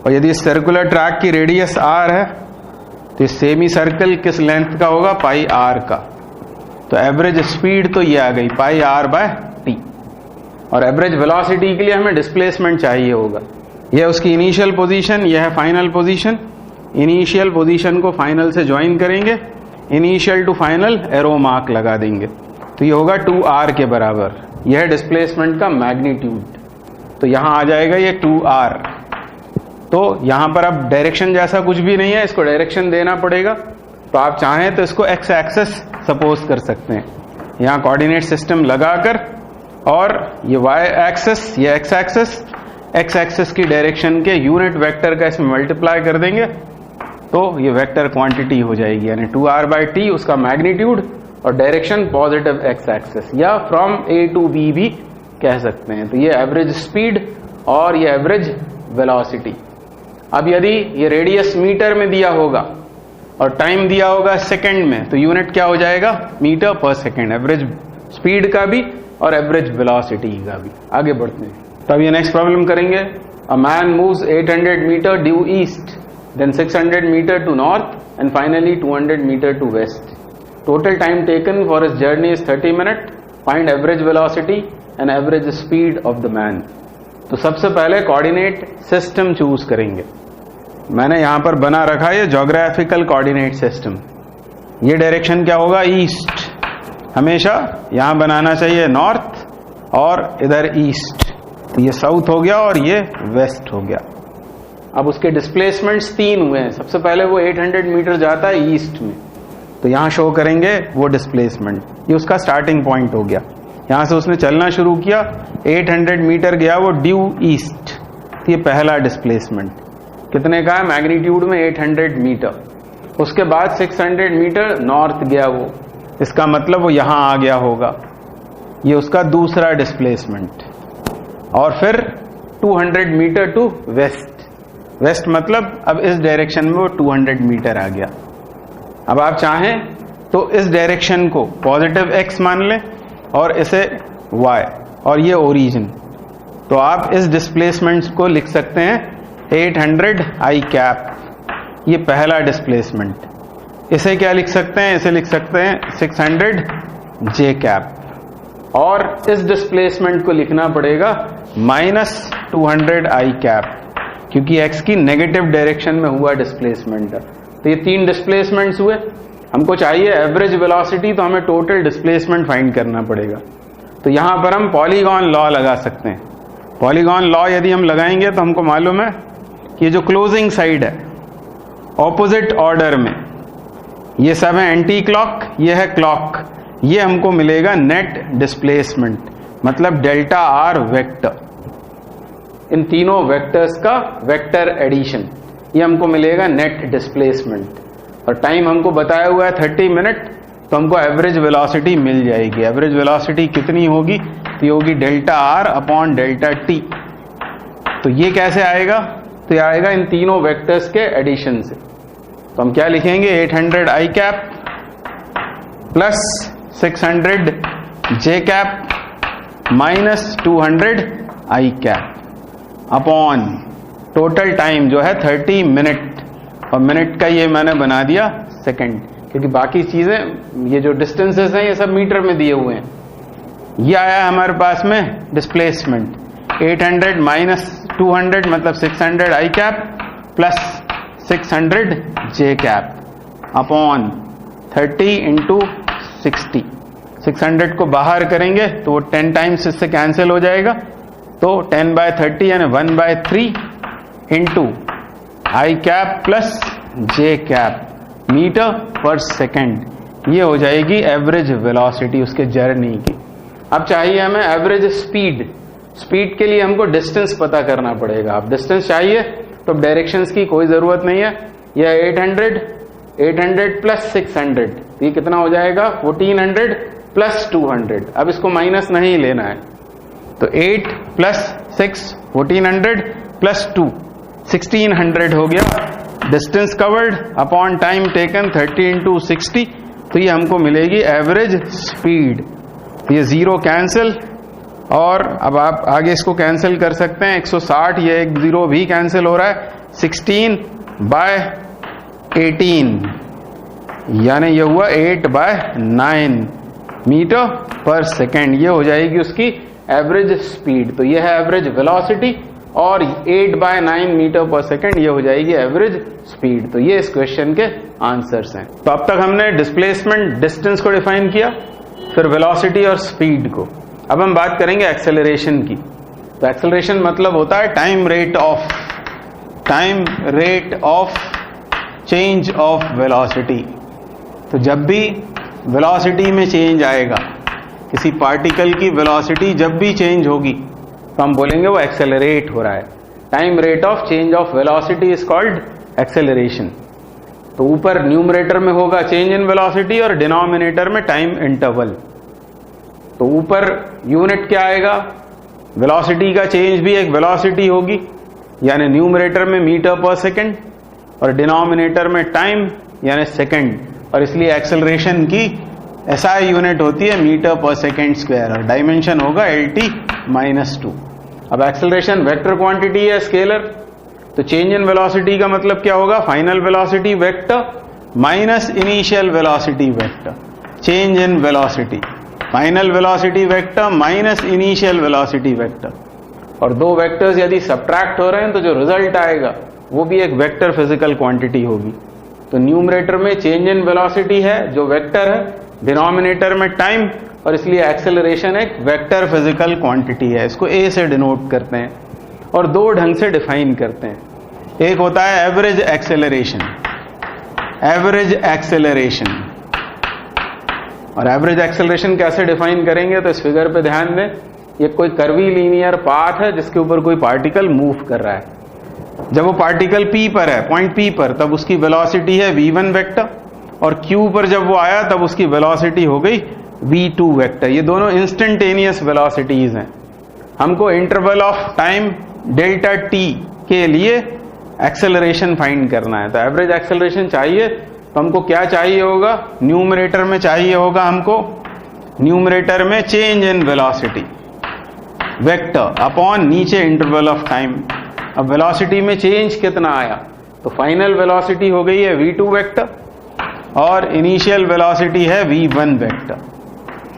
Speaker 1: और यदि सर्कुलर ट्रैक की रेडियस R है तो सेमी सर्कल किस लेंथ का होगा, पाई R का। तो एवरेज स्पीड तो ये आ गई पाई R बाय T, और एवरेज वेलोसिटी के लिए हमें डिस्प्लेसमेंट चाहिए होगा। यह उसकी इनिशियल पोजीशन, यह है फाइनल पोजीशन। इनिशियल पोजीशन को फाइनल से ज्वाइन करेंगे, initial to final arrow mark लगा देंगे, तो ये होगा 2R के बराबर। यह है डिस्प्लेसमेंट का मैग्नीट्यूड, तो यहां आ जाएगा ये 2R। तो यहां पर अब डायरेक्शन जैसा कुछ भी नहीं है, इसको डायरेक्शन देना पड़ेगा। तो आप चाहें तो इसको एक्स एक्सेस सपोज कर सकते हैं, यहां कोऑर्डिनेट सिस्टम लगाकर, और ये वाई एक्सेस, ये एक्स एक्सेस, एक्स एक्सेस की डायरेक्शन के यूनिट वेक्टर का इसमें मल्टीप्लाई कर देंगे, तो ये वेक्टर क्वांटिटी हो जाएगी, यानी 2R बाई T उसका मैग्नीट्यूड, और डायरेक्शन पॉजिटिव एक्स एक्सेस, या फ्रॉम A to B भी कह सकते हैं। तो ये एवरेज स्पीड और ये एवरेज वेलोसिटी। अब यदि ये रेडियस मीटर में दिया होगा और टाइम दिया होगा सेकंड में, तो यूनिट क्या हो जाएगा, मीटर पर सेकंड, एवरेज स्पीड का भी और एवरेज वेलोसिटी का भी। आगे बढ़ते हैं, तो अब ये नेक्स्ट प्रॉब्लम करेंगे। A man moves 800 metre due east then 600 meter to north, and finally 200 meter to west. Total time taken for his journey is 30 minutes. Find average velocity and average speed of the man. तो सबसे पहले coordinate system choose करेंगे. मैंने यहां पर बना रखा है ज्योग्राफिकल कोऑर्डिनेट सिस्टम. ये डायरेक्शन क्या होगा? ईस्ट. हमेशा यहां बनाना चाहिए नॉर्थ और इधर ईस्ट. तो ये साउथ हो गया और ये वेस्ट हो गया. अब उसके डिस्प्लेसमेंट्स 3 हुए हैं. सबसे पहले वो 800 मीटर जाता है ईस्ट में, तो यहां शो करेंगे वो डिस्प्लेसमेंट. ये उसका स्टार्टिंग पॉइंट हो गया. यहां से उसने चलना शुरू किया, 800 मीटर गया वो ड्यू ईस्ट. तो ये पहला डिस्प्लेसमेंट कितने का है? मैग्नीट्यूड में 800 मीटर. उसके बाद 600 मीटर नॉर्थ गया वो, इसका मतलब वो यहां आ गया होगा. ये उसका दूसरा डिस्प्लेसमेंट. और फिर 200 मीटर टू वेस्ट. वेस्ट मतलब अब इस डायरेक्शन में वो 200 मीटर आ गया. अब आप चाहें तो इस डायरेक्शन को पॉजिटिव x मान लें और इसे y, और ये ओरिजिन. तो आप इस डिस्प्लेसमेंट को लिख सकते हैं 800 i कैप. ये पहला डिस्प्लेसमेंट. इसे क्या लिख सकते हैं? इसे लिख सकते हैं 600 j कैप. और इस डिस्प्लेसमेंट को लिखना पड़ेगा -200 i कैप, क्योंकि x की नेगेटिव डायरेक्शन में हुआ डिस्प्लेसमेंट है. तो ये 3 डिस्प्लेसमेंट्स हुए. हमको चाहिए एवरेज वेलोसिटी, तो हमें टोटल डिस्प्लेसमेंट फाइंड करना पड़ेगा. तो यहां पर हम पॉलीगॉन लॉ लगा सकते हैं. पॉलीगॉन लॉ यदि हम लगाएंगे तो हमको मालूम है कि ये जो क्लोजिंग साइड है ऑपोजिट ऑर्डर में, ये सब है एंटी क्लॉक, ये है क्लॉक. ये हमको मिलेगा नेट डिस्प्लेसमेंट, मतलब डेल्टा आर वेक्टर. इन तीनों वेक्टर्स का वेक्टर एडिशन, ये हमको मिलेगा नेट डिस्प्लेसमेंट. और टाइम हमको बताया हुआ है 30 मिनट, तो हमको एवरेज वेलोसिटी मिल जाएगी. एवरेज वेलोसिटी कितनी होगी? तो ये होगी delta r upon delta t. तो ये कैसे आएगा? तो ये आएगा इन तीनों वेक्टर्स के एडिशन से. तो हम क्या लिखेंगे? 800 i cap plus 600 j cap minus 200 i cap upon total time जो है 30 मिनट. और मिनट का ये मैंने बना दिया सेकंड, क्योंकि बाकी चीजें ये जो डिस्टेंसेस हैं ये सब मीटर में दिए हुए हैं. ये आया हमारे पास में डिस्प्लेसमेंट 800 माइनस 200 मतलब 600 i cap plus 600 j cap upon 30 into 60. 600 को बाहर करेंगे तो वो 10 टाइम्स इससे कैंसिल हो जाएगा. तो 10/30 यानी 1/3 इंटू आई कैप प्लस जे कैप मीटर पर सेकेंड. ये हो जाएगी एवरेज वेलोसिटी उसके जर्नी की. अब चाहिए हमें एवरेज स्पीड. स्पीड के लिए हमको डिस्टेंस पता करना पड़ेगा. अब डिस्टेंस चाहिए तो डायरेक्शंस की कोई जरूरत नहीं है. यह 800 प्लस 600, ये कितना हो जाएगा? 1400 प्लस 200. अब इसको माइनस नहीं लेना है, तो 8 प्लस 6 1400 प्लस 2 1600 हो गया. Distance covered upon time taken 30 into 60. तो ये हमको मिलेगी एवरेज स्पीड. ये 0 कैंसिल, और अब आप आगे इसको कैंसिल कर सकते हैं. 160, ये एक 0 भी कैंसिल हो रहा है. 16/18 यानी ये हुआ 8/9 मीटर पर सेकेंड. ये हो जाएगी उसकी एवरेज स्पीड. तो ये है एवरेज वेलोसिटी, और 8/9 मीटर पर सेकेंड ये हो जाएगी एवरेज स्पीड. तो ये इस क्वेश्चन के आंसर्स हैं. तो अब तक हमने डिस्प्लेसमेंट डिस्टेंस को डिफाइन किया, फिर वेलोसिटी और स्पीड को. अब हम बात करेंगे एक्सेलरेशन की. तो एक्सेलरेशन मतलब होता है time rate of change of velocity. तो जब भी वेलोसिटी में चेंज आएगा, किसी पार्टिकल की वेलोसिटी जब भी चेंज होगी, तो हम बोलेंगे वो एक्सेलरेट हो रहा है. Time rate of change of velocity is called acceleration. तो ऊपर न्यूमरेटर में होगा चेंज इन वेलोसिटी और डिनोमिनेटर में टाइम इंटरवल. तो ऊपर यूनिट क्या आएगा? वेलोसिटी का चेंज भी एक वेलोसिटी होगी, यानी न्यूमरेटर में मीटर पर सेकेंड और डिनोमिनेटर में टाइम यानी सेकेंड. और इसलिए एक्सेलरेशन की SI यूनिट होती है मीटर पर सेकेंड स्क्वायर, और डायमेंशन होगा LT-2. अब एक्सेलरेशन वेक्टर क्वांटिटी है, स्केलर. तो तो चेंज इन वेलोसिटी का मतलब क्या होगा? Final velocity vector minus initial velocity vector. Change in velocity, final velocity vector minus initial velocity vector. और दो वेक्टर्स यदि सब्ट्रैक्ट हो रहे हैं तो जो रिजल्ट आएगा वो भी एक वेक्टर फिजिकल क्वांटिटी होगी। तो न्यूमरेटर में चेंज इन वेलोसिटी है जो वेक्टर है, डिनोमिनेटर में टाइम, और इसलिए एक्सेलरेशन एक वेक्टर फिजिकल क्वांटिटी है। इसको ए से डिनोट करते हैं और दो ढंग से डिफाइन करते हैं। एक होता है एवरेज एक्सेलरेशन, एवरेज एक्सेलरेशन। और एवरेज एक्सेलरेशन कैसे डिफाइन करेंगे? तो इस फिगर पे ध्यान दें, ये कोई कर्वी लीनियर पाथ है जिसके ऊपर कोई पार्टिकल मूव कर रहा है। जब वो पार्टिकल P पर है, पॉइंट P पर, तब उसकी वेलोसिटी है v1 वेक्टर, और Q पर जब वो आया तब उसकी वेलोसिटी हो गई v2 वेक्टर। ये दोनों इंस्टेंटेनियस वेलोसिटीज हैं। हमको interval of time delta t के लिए एक्सेलरेशन फाइंड करना है। तो एवरेज एक्सेलरेशन चाहिए तो हमको क्या चाहिए होगा? न्यूमरेटर में चाहिए होगा हमको, न्यूमरेटर में change in velocity vector upon नीचे इंटरवल ऑफ टाइम। अब वेलोसिटी में चेंज कितना आया? तो फाइनल वेलोसिटी हो गई है v2 वेक्टर और इनिशियल वेलोसिटी है v1 वेक्टर,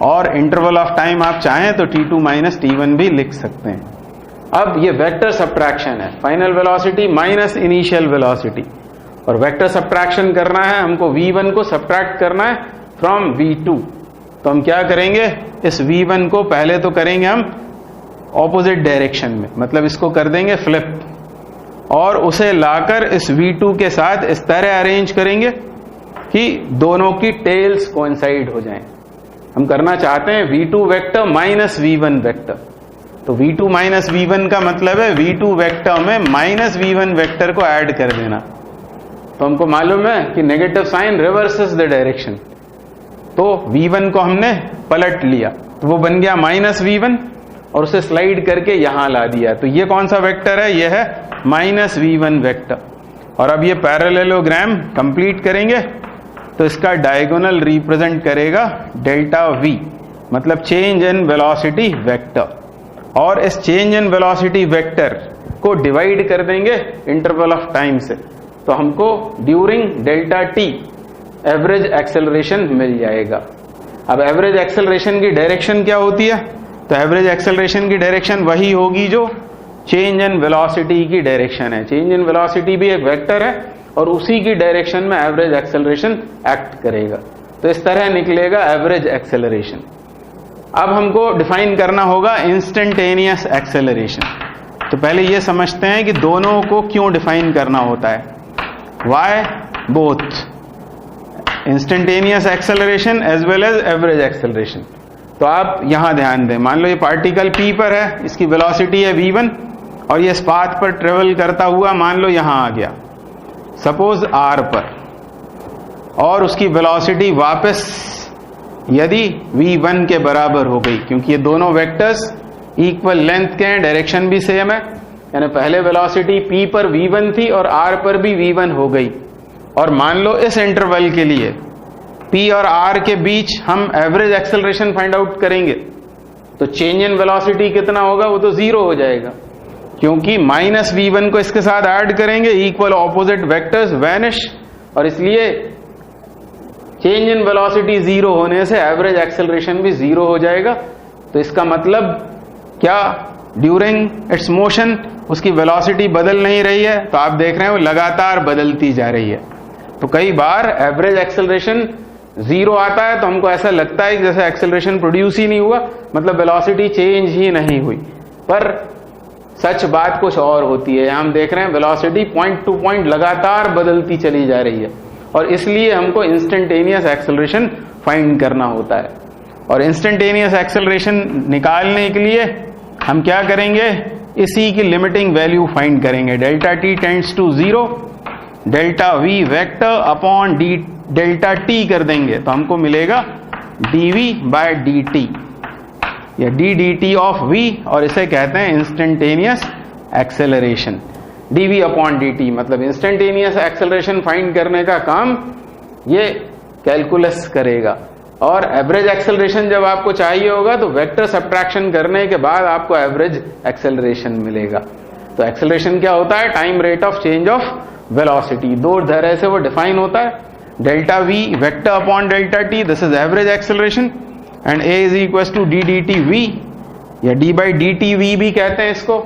Speaker 1: और इंटरवल ऑफ टाइम आप चाहें तो t2 माइनस t1 भी लिख सकते हैं। अब ये वेक्टर सब्ट्रैक्शन है, final velocity minus initial velocity, और वेक्टर सब्ट्रैक्शन करना है हमको, v1 को सब्ट्रैक्ट करना है फ्रॉम v2। तो हम क्या करेंगे? इस v1 को पहले तो करेंगे हम ऑपोजिट डायरेक्शन में, मतलब इसको कर देंगे फ्लिप, और उसे लाकर इस v2 के साथ इस तरह अरेंज करेंगे कि दोनों की टेल्स कोइंसाइड हो जाएं। हम करना चाहते हैं v2 vector minus v1 vector. तो v2 माइनस v1 का मतलब है v2 वेक्टर में माइनस v1 वेक्टर को ऐड कर देना। तो हमको मालूम है कि negative sign reverses the direction, तो v1 को हमने पलट लिया तो वो बन गया माइनस v1, और उसे स्लाइड करके यहां ला दिया। तो ये कौन सा वेक्टर है? ये है माइनस v1 वेक्टर। और अब ये पैरेललोग्राम कंप्लीट करेंगे तो इसका डायगोनल रिप्रेजेंट करेगा डेल्टा v, मतलब चेंज इन वेलोसिटी वेक्टर। और इस चेंज इन वेलोसिटी वेक्टर को डिवाइड कर देंगे इंटरवल ऑफ टाइम से, तो हमको during delta t average acceleration मिल जाएगा। अब एवरेज एक्सेलरेशन की डायरेक्शन क्या होती है? तो एवरेज एक्सेलरेशन की डायरेक्शन वही होगी जो चेंज इन वेलोसिटी की डायरेक्शन है। चेंज इन वेलोसिटी भी एक वेक्टर है और उसी की डायरेक्शन में एवरेज एक्सेलरेशन एक्ट करेगा। तो इस तरह निकलेगा एवरेज एक्सेलरेशन। अब हमको डिफाइन करना होगा इंस्टेंटेनियस एक्सेलरेशन। तो पहले ये समझते हैं कि दोनों को क्यों डिफाइन करना होता है। Why both instantaneous acceleration as well as average acceleration. तो आप यहां ध्यान दें, मान लो ये पार्टिकल P पर है, इसकी वेलोसिटी है v1, और ये इस पाथ पर ट्रेवल करता हुआ मान लो यहां आ गया सपोज r पर, और उसकी वेलोसिटी वापस यदि v1 के बराबर हो गई, क्योंकि ये दोनों वेक्टर्स इक्वल लेंथ के हैं, डायरेक्शन भी सेम है, यानी पहले वेलोसिटी P पर v1 थी और r पर भी v1 हो गई। और मान लो इस इंटरवल के लिए P और R के बीच हम एवरेज एक्सेलरेशन फाइंड आउट करेंगे, तो चेंज इन वेलोसिटी कितना होगा? वो तो जीरो हो जाएगा, क्योंकि माइनस v1 को इसके साथ ऐड करेंगे, इक्वल ऑपोजिट वेक्टर्स वैनिश, और इसलिए चेंज इन वेलोसिटी जीरो होने से एवरेज एक्सेलरेशन भी जीरो हो जाएगा। तो इसका मतलब क्या? ड्यूरिंग इट्स मोशन उसकी वेलोसिटी बदल नहीं रही है, तो आप देख रहे हैं वो लगातार बदलती जा रही है। तो कई बार एवरेज एक्सेलरेशन जीरो आता है तो हमको ऐसा लगता है कि जैसे एक्सेलरेशन प्रोड्यूस ही नहीं हुआ, मतलब वेलोसिटी चेंज ही नहीं हुई, पर सच बात कुछ और होती है। हम देख रहे हैं वेलोसिटी पॉइंट टू पॉइंट लगातार बदलती चली जा रही है, और इसलिए हमको इंस्टेंटेनियस एक्सेलरेशन फाइंड करना होता है। और इंस्टेंटेनियस एक्सेलरेशन निकालने के लिए हम क्या करेंगे? इसी की लिमिटिंग वैल्यू फाइंड करेंगे। Delta t tends to 0, delta v vector upon d delta t कर देंगे तो हमको मिलेगा dv बाय dt, या dt ऑफ v, और इसे कहते हैं instantaneous acceleration. dv upon dt मतलब इंस्टेंटेनियस एक्सेलरेशन फाइंड करने का काम ये कैलकुलस करेगा। और एवरेज एक्सेलरेशन जब आपको चाहिए होगा तो वेक्टर सब्ट्रैक्शन करने के बाद आपको एवरेज एक्सेलरेशन मिलेगा। तो एक्सेलरेशन क्या होता है? Time rate of change of velocity. दो तरह से वो डिफाइन होता है, delta V vector upon delta T, this is average acceleration, and A is equal to D D T V, या D by D T V भी कहते हैं इसको,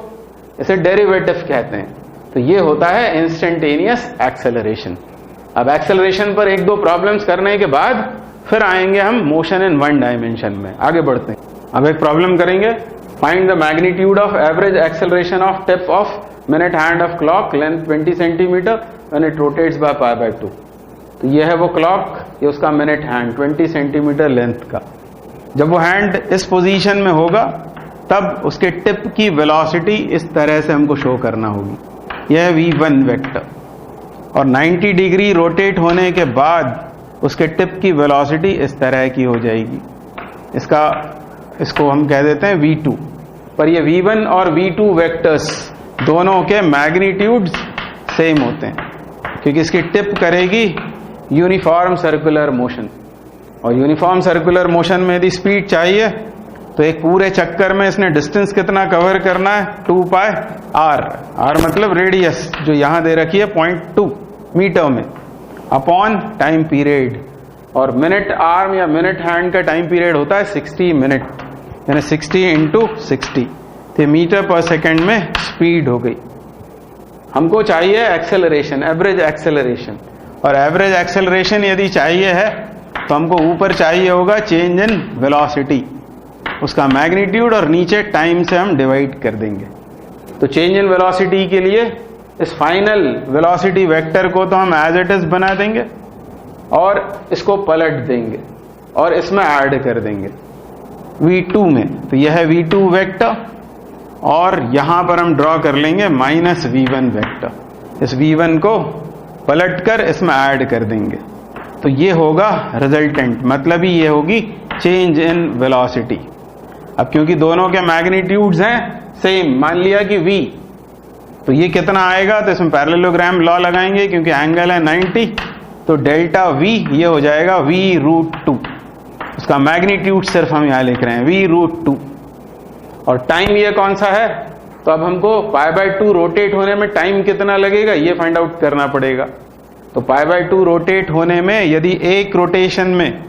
Speaker 1: इसे डेरिवेटिव कहते हैं। तो ये होता है इंस्टेंटेनियस एक्सेलरेशन। अब एक्सेलरेशन पर एक दो प्रॉब्लम्स करने के बाद फिर आएंगे हम मोशन इन वन डायमेंशन में। आगे बढ़ते हैं। अब एक प्रॉब्लम करेंगे, find the magnitude of average acceleration of tip of minute hand of clock length 20 centimetre when it rotates by pi by 2। तो ये है वो क्लॉक, ये उसका मिनट हैंड 20 सेंटीमीटर लेंथ का। जब वो हैंड इस पोजीशन में होगा तब उसके टिप की वेलोसिटी इस तरह से हमको शो करना होगी। यह है v1 वेक्टर, और 90 डिग्री रोटेट होने के बाद उसके टिप की वेलोसिटी इस तरह की हो जाएगी। इसको हम कह देते हैं v2। पर ये v1 और v2 वेक्टर्स दोनों के मैग्नीट्यूड्स सेम होते हैं, क्योंकि इसकी टिप करेगी यूनिफॉर्म सर्कुलर मोशन, और यूनिफॉर्म सर्कुलर मोशन में यदि स्पीड चाहिए तो एक पूरे चक्कर में इसने डिस्टेंस कितना कवर करना है? 2 पाई आर, आर मतलब रेडियस जो यहां दे रखी है 0.2 मीटर में, अपॉन टाइम पीरियड। और मिनट आर्म या मिनट हैंड का टाइम पीरियड होता है 60 मिनट, यानी 60 इंटू 60, तो मीटर पर सेकेंड में स्पीड हो गई। हमको चाहिए एक्सेलरेशन, एवरेज एक्सेलरेशन, और एवरेज एक्सेलरेशन यदि चाहिए है तो हमको ऊपर चाहिए होगा चेंज इन वेलोसिटी, उसका मैग्नीट्यूड, और नीचे टाइम से हम डिवाइड कर देंगे। तो चेंज इन वेलोसिटी के लिए इस फाइनल वेलोसिटी वेक्टर को तो हम एज इट इज बना देंगे और इसको पलट देंगे और इसमें ऐड कर देंगे v2 में। तो यह है v2 वेक्टर, और यहां पर हम ड्रॉ कर लेंगे माइनस v1 वेक्टर। इस v1 को पलट कर इसमें ऐड कर देंगे, तो ये होगा रिजल्टेंट, मतलब ही ये होगी चेंज इन वेलोसिटी। अब क्योंकि दोनों के मैग्नीट्यूड्स हैं सेम, मान लिया कि v, तो ये कितना आएगा? तो इसमें पैरेललोग्राम लॉ लगाएंगे, क्योंकि एंगल है 90, तो डेल्टा v ये हो जाएगा v√2। उसका मैग्नीट्यूड सिर्फ हम यहां लिख रहे हैं v√2, और टाइम ये कौन सा है? तो अब हमको पाई बाय 2 रोटेट होने में टाइम कितना लगेगा ये फाइंड आउट करना पड़ेगा। तो पाई बाय 2 रोटेट होने में यदि एक रोटेशन में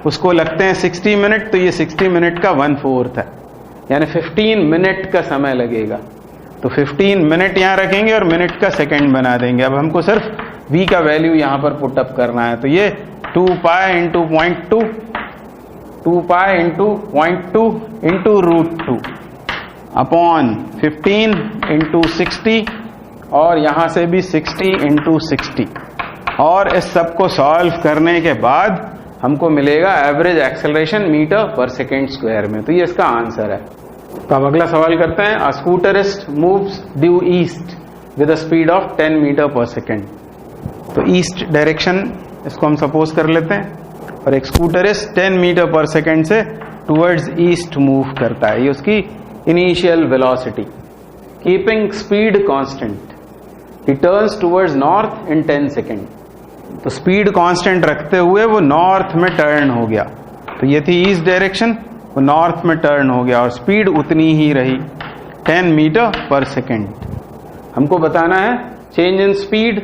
Speaker 1: उसको लगते हैं 60 मिनट, तो ये 60 मिनट का 1/4 है, यानी 15 मिनट का समय लगेगा। तो 15 मिनट यहां रखेंगे और मिनट का सेकंड बना देंगे। अब हमको सिर्फ v का वैल्यू यहां पर पुटअप करना है, तो ये 2 pi into 0.2, 2 pi into 0.2 into √2 upon 15 into 60, और यहां से भी 60 इंटू 60, और इस सब को सॉल्व करने के बाद हमको मिलेगा average acceleration metre per second square में। तो ये इसका आंसर है। तो अब अगला सवाल करते हैं। A scooterist moves due east with a speed of 10 metre per second. तो ईस्ट डायरेक्शन इसको हम सपोज कर लेते हैं, और एक स्कूटरिस्ट 10 मीटर पर सेकेंड से टुवर्ड्स ईस्ट मूव करता है। ये उसकी initial velocity, keeping speed constant, he turns towards north in 10 second. तो स्पीड कांस्टेंट रखते हुए वो नॉर्थ में टर्न हो गया। तो ये थी ईस्ट डायरेक्शन, वो नॉर्थ में टर्न हो गया, और स्पीड उतनी ही रही 10 मीटर पर सेकेंड। हमको बताना है चेंज इन स्पीड।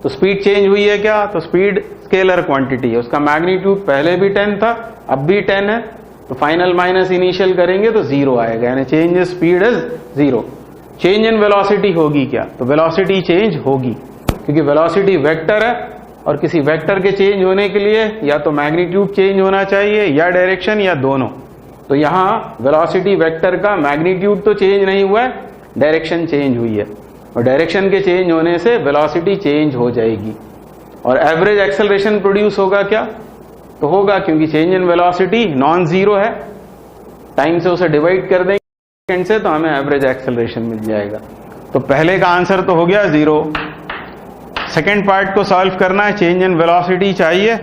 Speaker 1: तो स्पीड चेंज हुई है क्या? तो स्पीड स्केलर क्वांटिटी है, उसका मैग्नीट्यूड पहले भी 10 था, अब भी 10 है, तो फाइनल माइनस इनिशियल करेंगे तो 0 आएगा, यानी change in speed is 0। Change in velocity होगी क्या? तो वेलोसिटी चेंज होगी, क्योंकि वेलोसिटी वेक्टर है, और किसी वेक्टर के चेंज होने के लिए या तो मैग्नीट्यूड चेंज होना चाहिए या डायरेक्शन या दोनों। तो यहां वेलोसिटी वेक्टर का मैग्नीट्यूड तो चेंज नहीं हुआ है, डायरेक्शन चेंज हुई है, और डायरेक्शन के चेंज होने से वेलोसिटी चेंज हो जाएगी। और एवरेज एक्सेलरेशन प्रोड्यूस होगा क्या? तो होगा, क्योंकि change in velocity non zero है, टाइम से उसे डिवाइड कर देंगे सेकंड से, तो हमें एवरेज एक्सेलरेशन मिल जाएगा। तो पहले का आंसर तो हो गया 0। सेकेंड पार्ट को सॉल्व करना है, चेंज इन वेलोसिटी चाहिए,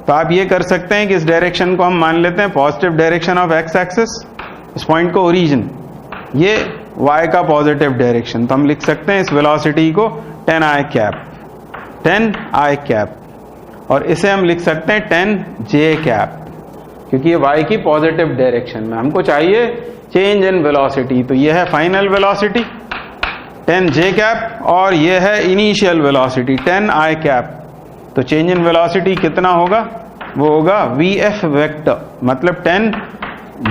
Speaker 1: तो आप ये कर सकते हैं कि इस डायरेक्शन को हम मान लेते हैं positive direction of x axis, इस पॉइंट को ओरिजिन, ये y का पॉजिटिव डायरेक्शन। तो हम लिख सकते हैं इस वेलोसिटी को 10i कैप, और इसे हम लिख सकते हैं 10j कैप, क्योंकि ये y की पॉजिटिव डायरेक्शन में। हमको चाहिए चेंज इन वेलोसिटी, तो ये है फाइनल वेलोसिटी 10 जे कैप और ये है इनिशियल वेलोसिटी 10 आई कैप। तो चेंज इन वेलोसिटी कितना होगा, वो होगा VF वेक्टर, मतलब 10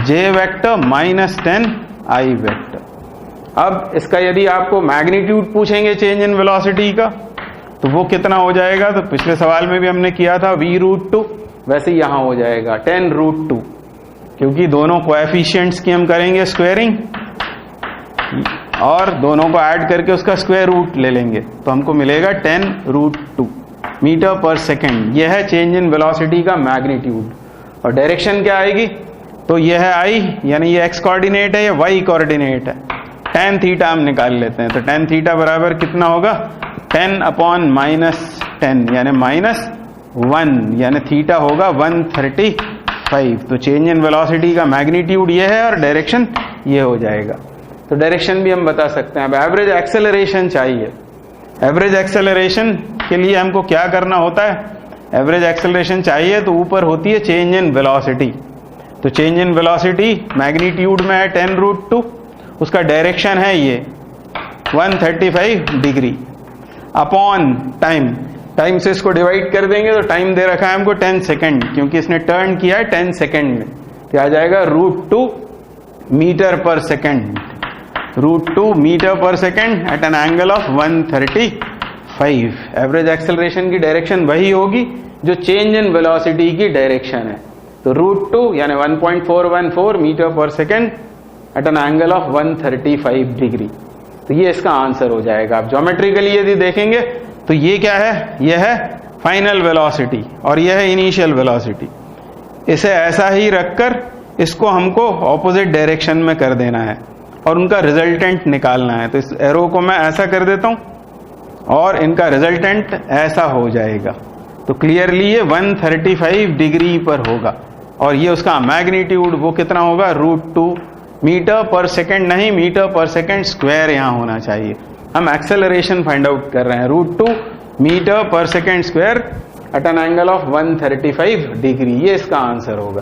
Speaker 1: जे वेक्टर माइनस 10 आई वेक्टर। अब इसका यदि आपको मैग्नीट्यूड पूछेंगे चेंज इन वेलोसिटी का, तो वो कितना हो जाएगा, तो पिछले सवाल में भी हमने किया था V√2, वैसे ही यहां हो जाएगा 10√2, क्योंकि दोनों कोएफिशिएंट्स की हम करेंगे स्क्वायरिंग और दोनों को ऐड करके उसका स्क्वायर रूट ले लेंगे, तो हमको मिलेगा 10√2 मीटर पर सेकेंड। यह है चेंज इन वेलोसिटी का मैग्नीट्यूड। और डायरेक्शन क्या आएगी, तो यह है आई, यानी ये एक्स कोऑर्डिनेट है या वाई कोऑर्डिनेट है। tan थीटा हम निकाल लेते हैं, तो tan थीटा बराबर कितना होगा, 10/-10 यानी -1, यानी थीटा होगा 135। तो चेंज इन वेलोसिटी का मैग्नीट्यूड ये है और डायरेक्शन ये हो जाएगा। तो डायरेक्शन भी हम बता सकते हैं। अब एवरेज एक्सेलरेशन चाहिए। एवरेज एक्सेलरेशन के लिए हमको क्या करना होता है, एवरेज एक्सेलरेशन चाहिए तो ऊपर होती है चेंज इन वेलोसिटी। तो चेंज इन वेलोसिटी मैग्नीट्यूड में है 10√2, उसका डायरेक्शन है ये 135 डिग्री अपॉन टाइम। टाइम से इसको डिवाइड कर देंगे तो टाइम दे रखा है हमको 10 सेकेंड, क्योंकि इसने टर्न किया है 10 सेकेंड में। क्या आ जाएगा, √2 metre per second, √2 metre per second at an angle of 135। Average acceleration की डायरेक्शन वही होगी जो चेंज इन वेलोसिटी की डायरेक्शन है। तो √2 यानी 1.414 metre per second at an angle of 135 degree. तो ये इसका आंसर हो जाएगा। आप ज्योमेट्रिकली यदि देखेंगे तो ये क्या है, यह है फाइनल वेलोसिटी और यह है इनिशियल वेलोसिटी। इसे ऐसा ही रखकर इसको हमको ऑपोजिट डायरेक्शन में कर देना है और उनका रिजल्टेंट निकालना है। तो इस एरो को मैं ऐसा कर देता हूं और इनका रिजल्टेंट ऐसा हो जाएगा। तो क्लियरली ये 135 डिग्री पर होगा और ये उसका मैग्नीट्यूड वो कितना होगा, √2 मीटर पर सेकेंड, नहीं मीटर पर सेकेंड स्क्वायर यहां होना चाहिए। हम एक्सेलरेशन फाइंड आउट कर रहे हैं। √2 metre per second square at an angle of 135 degree, ये इसका आंसर होगा।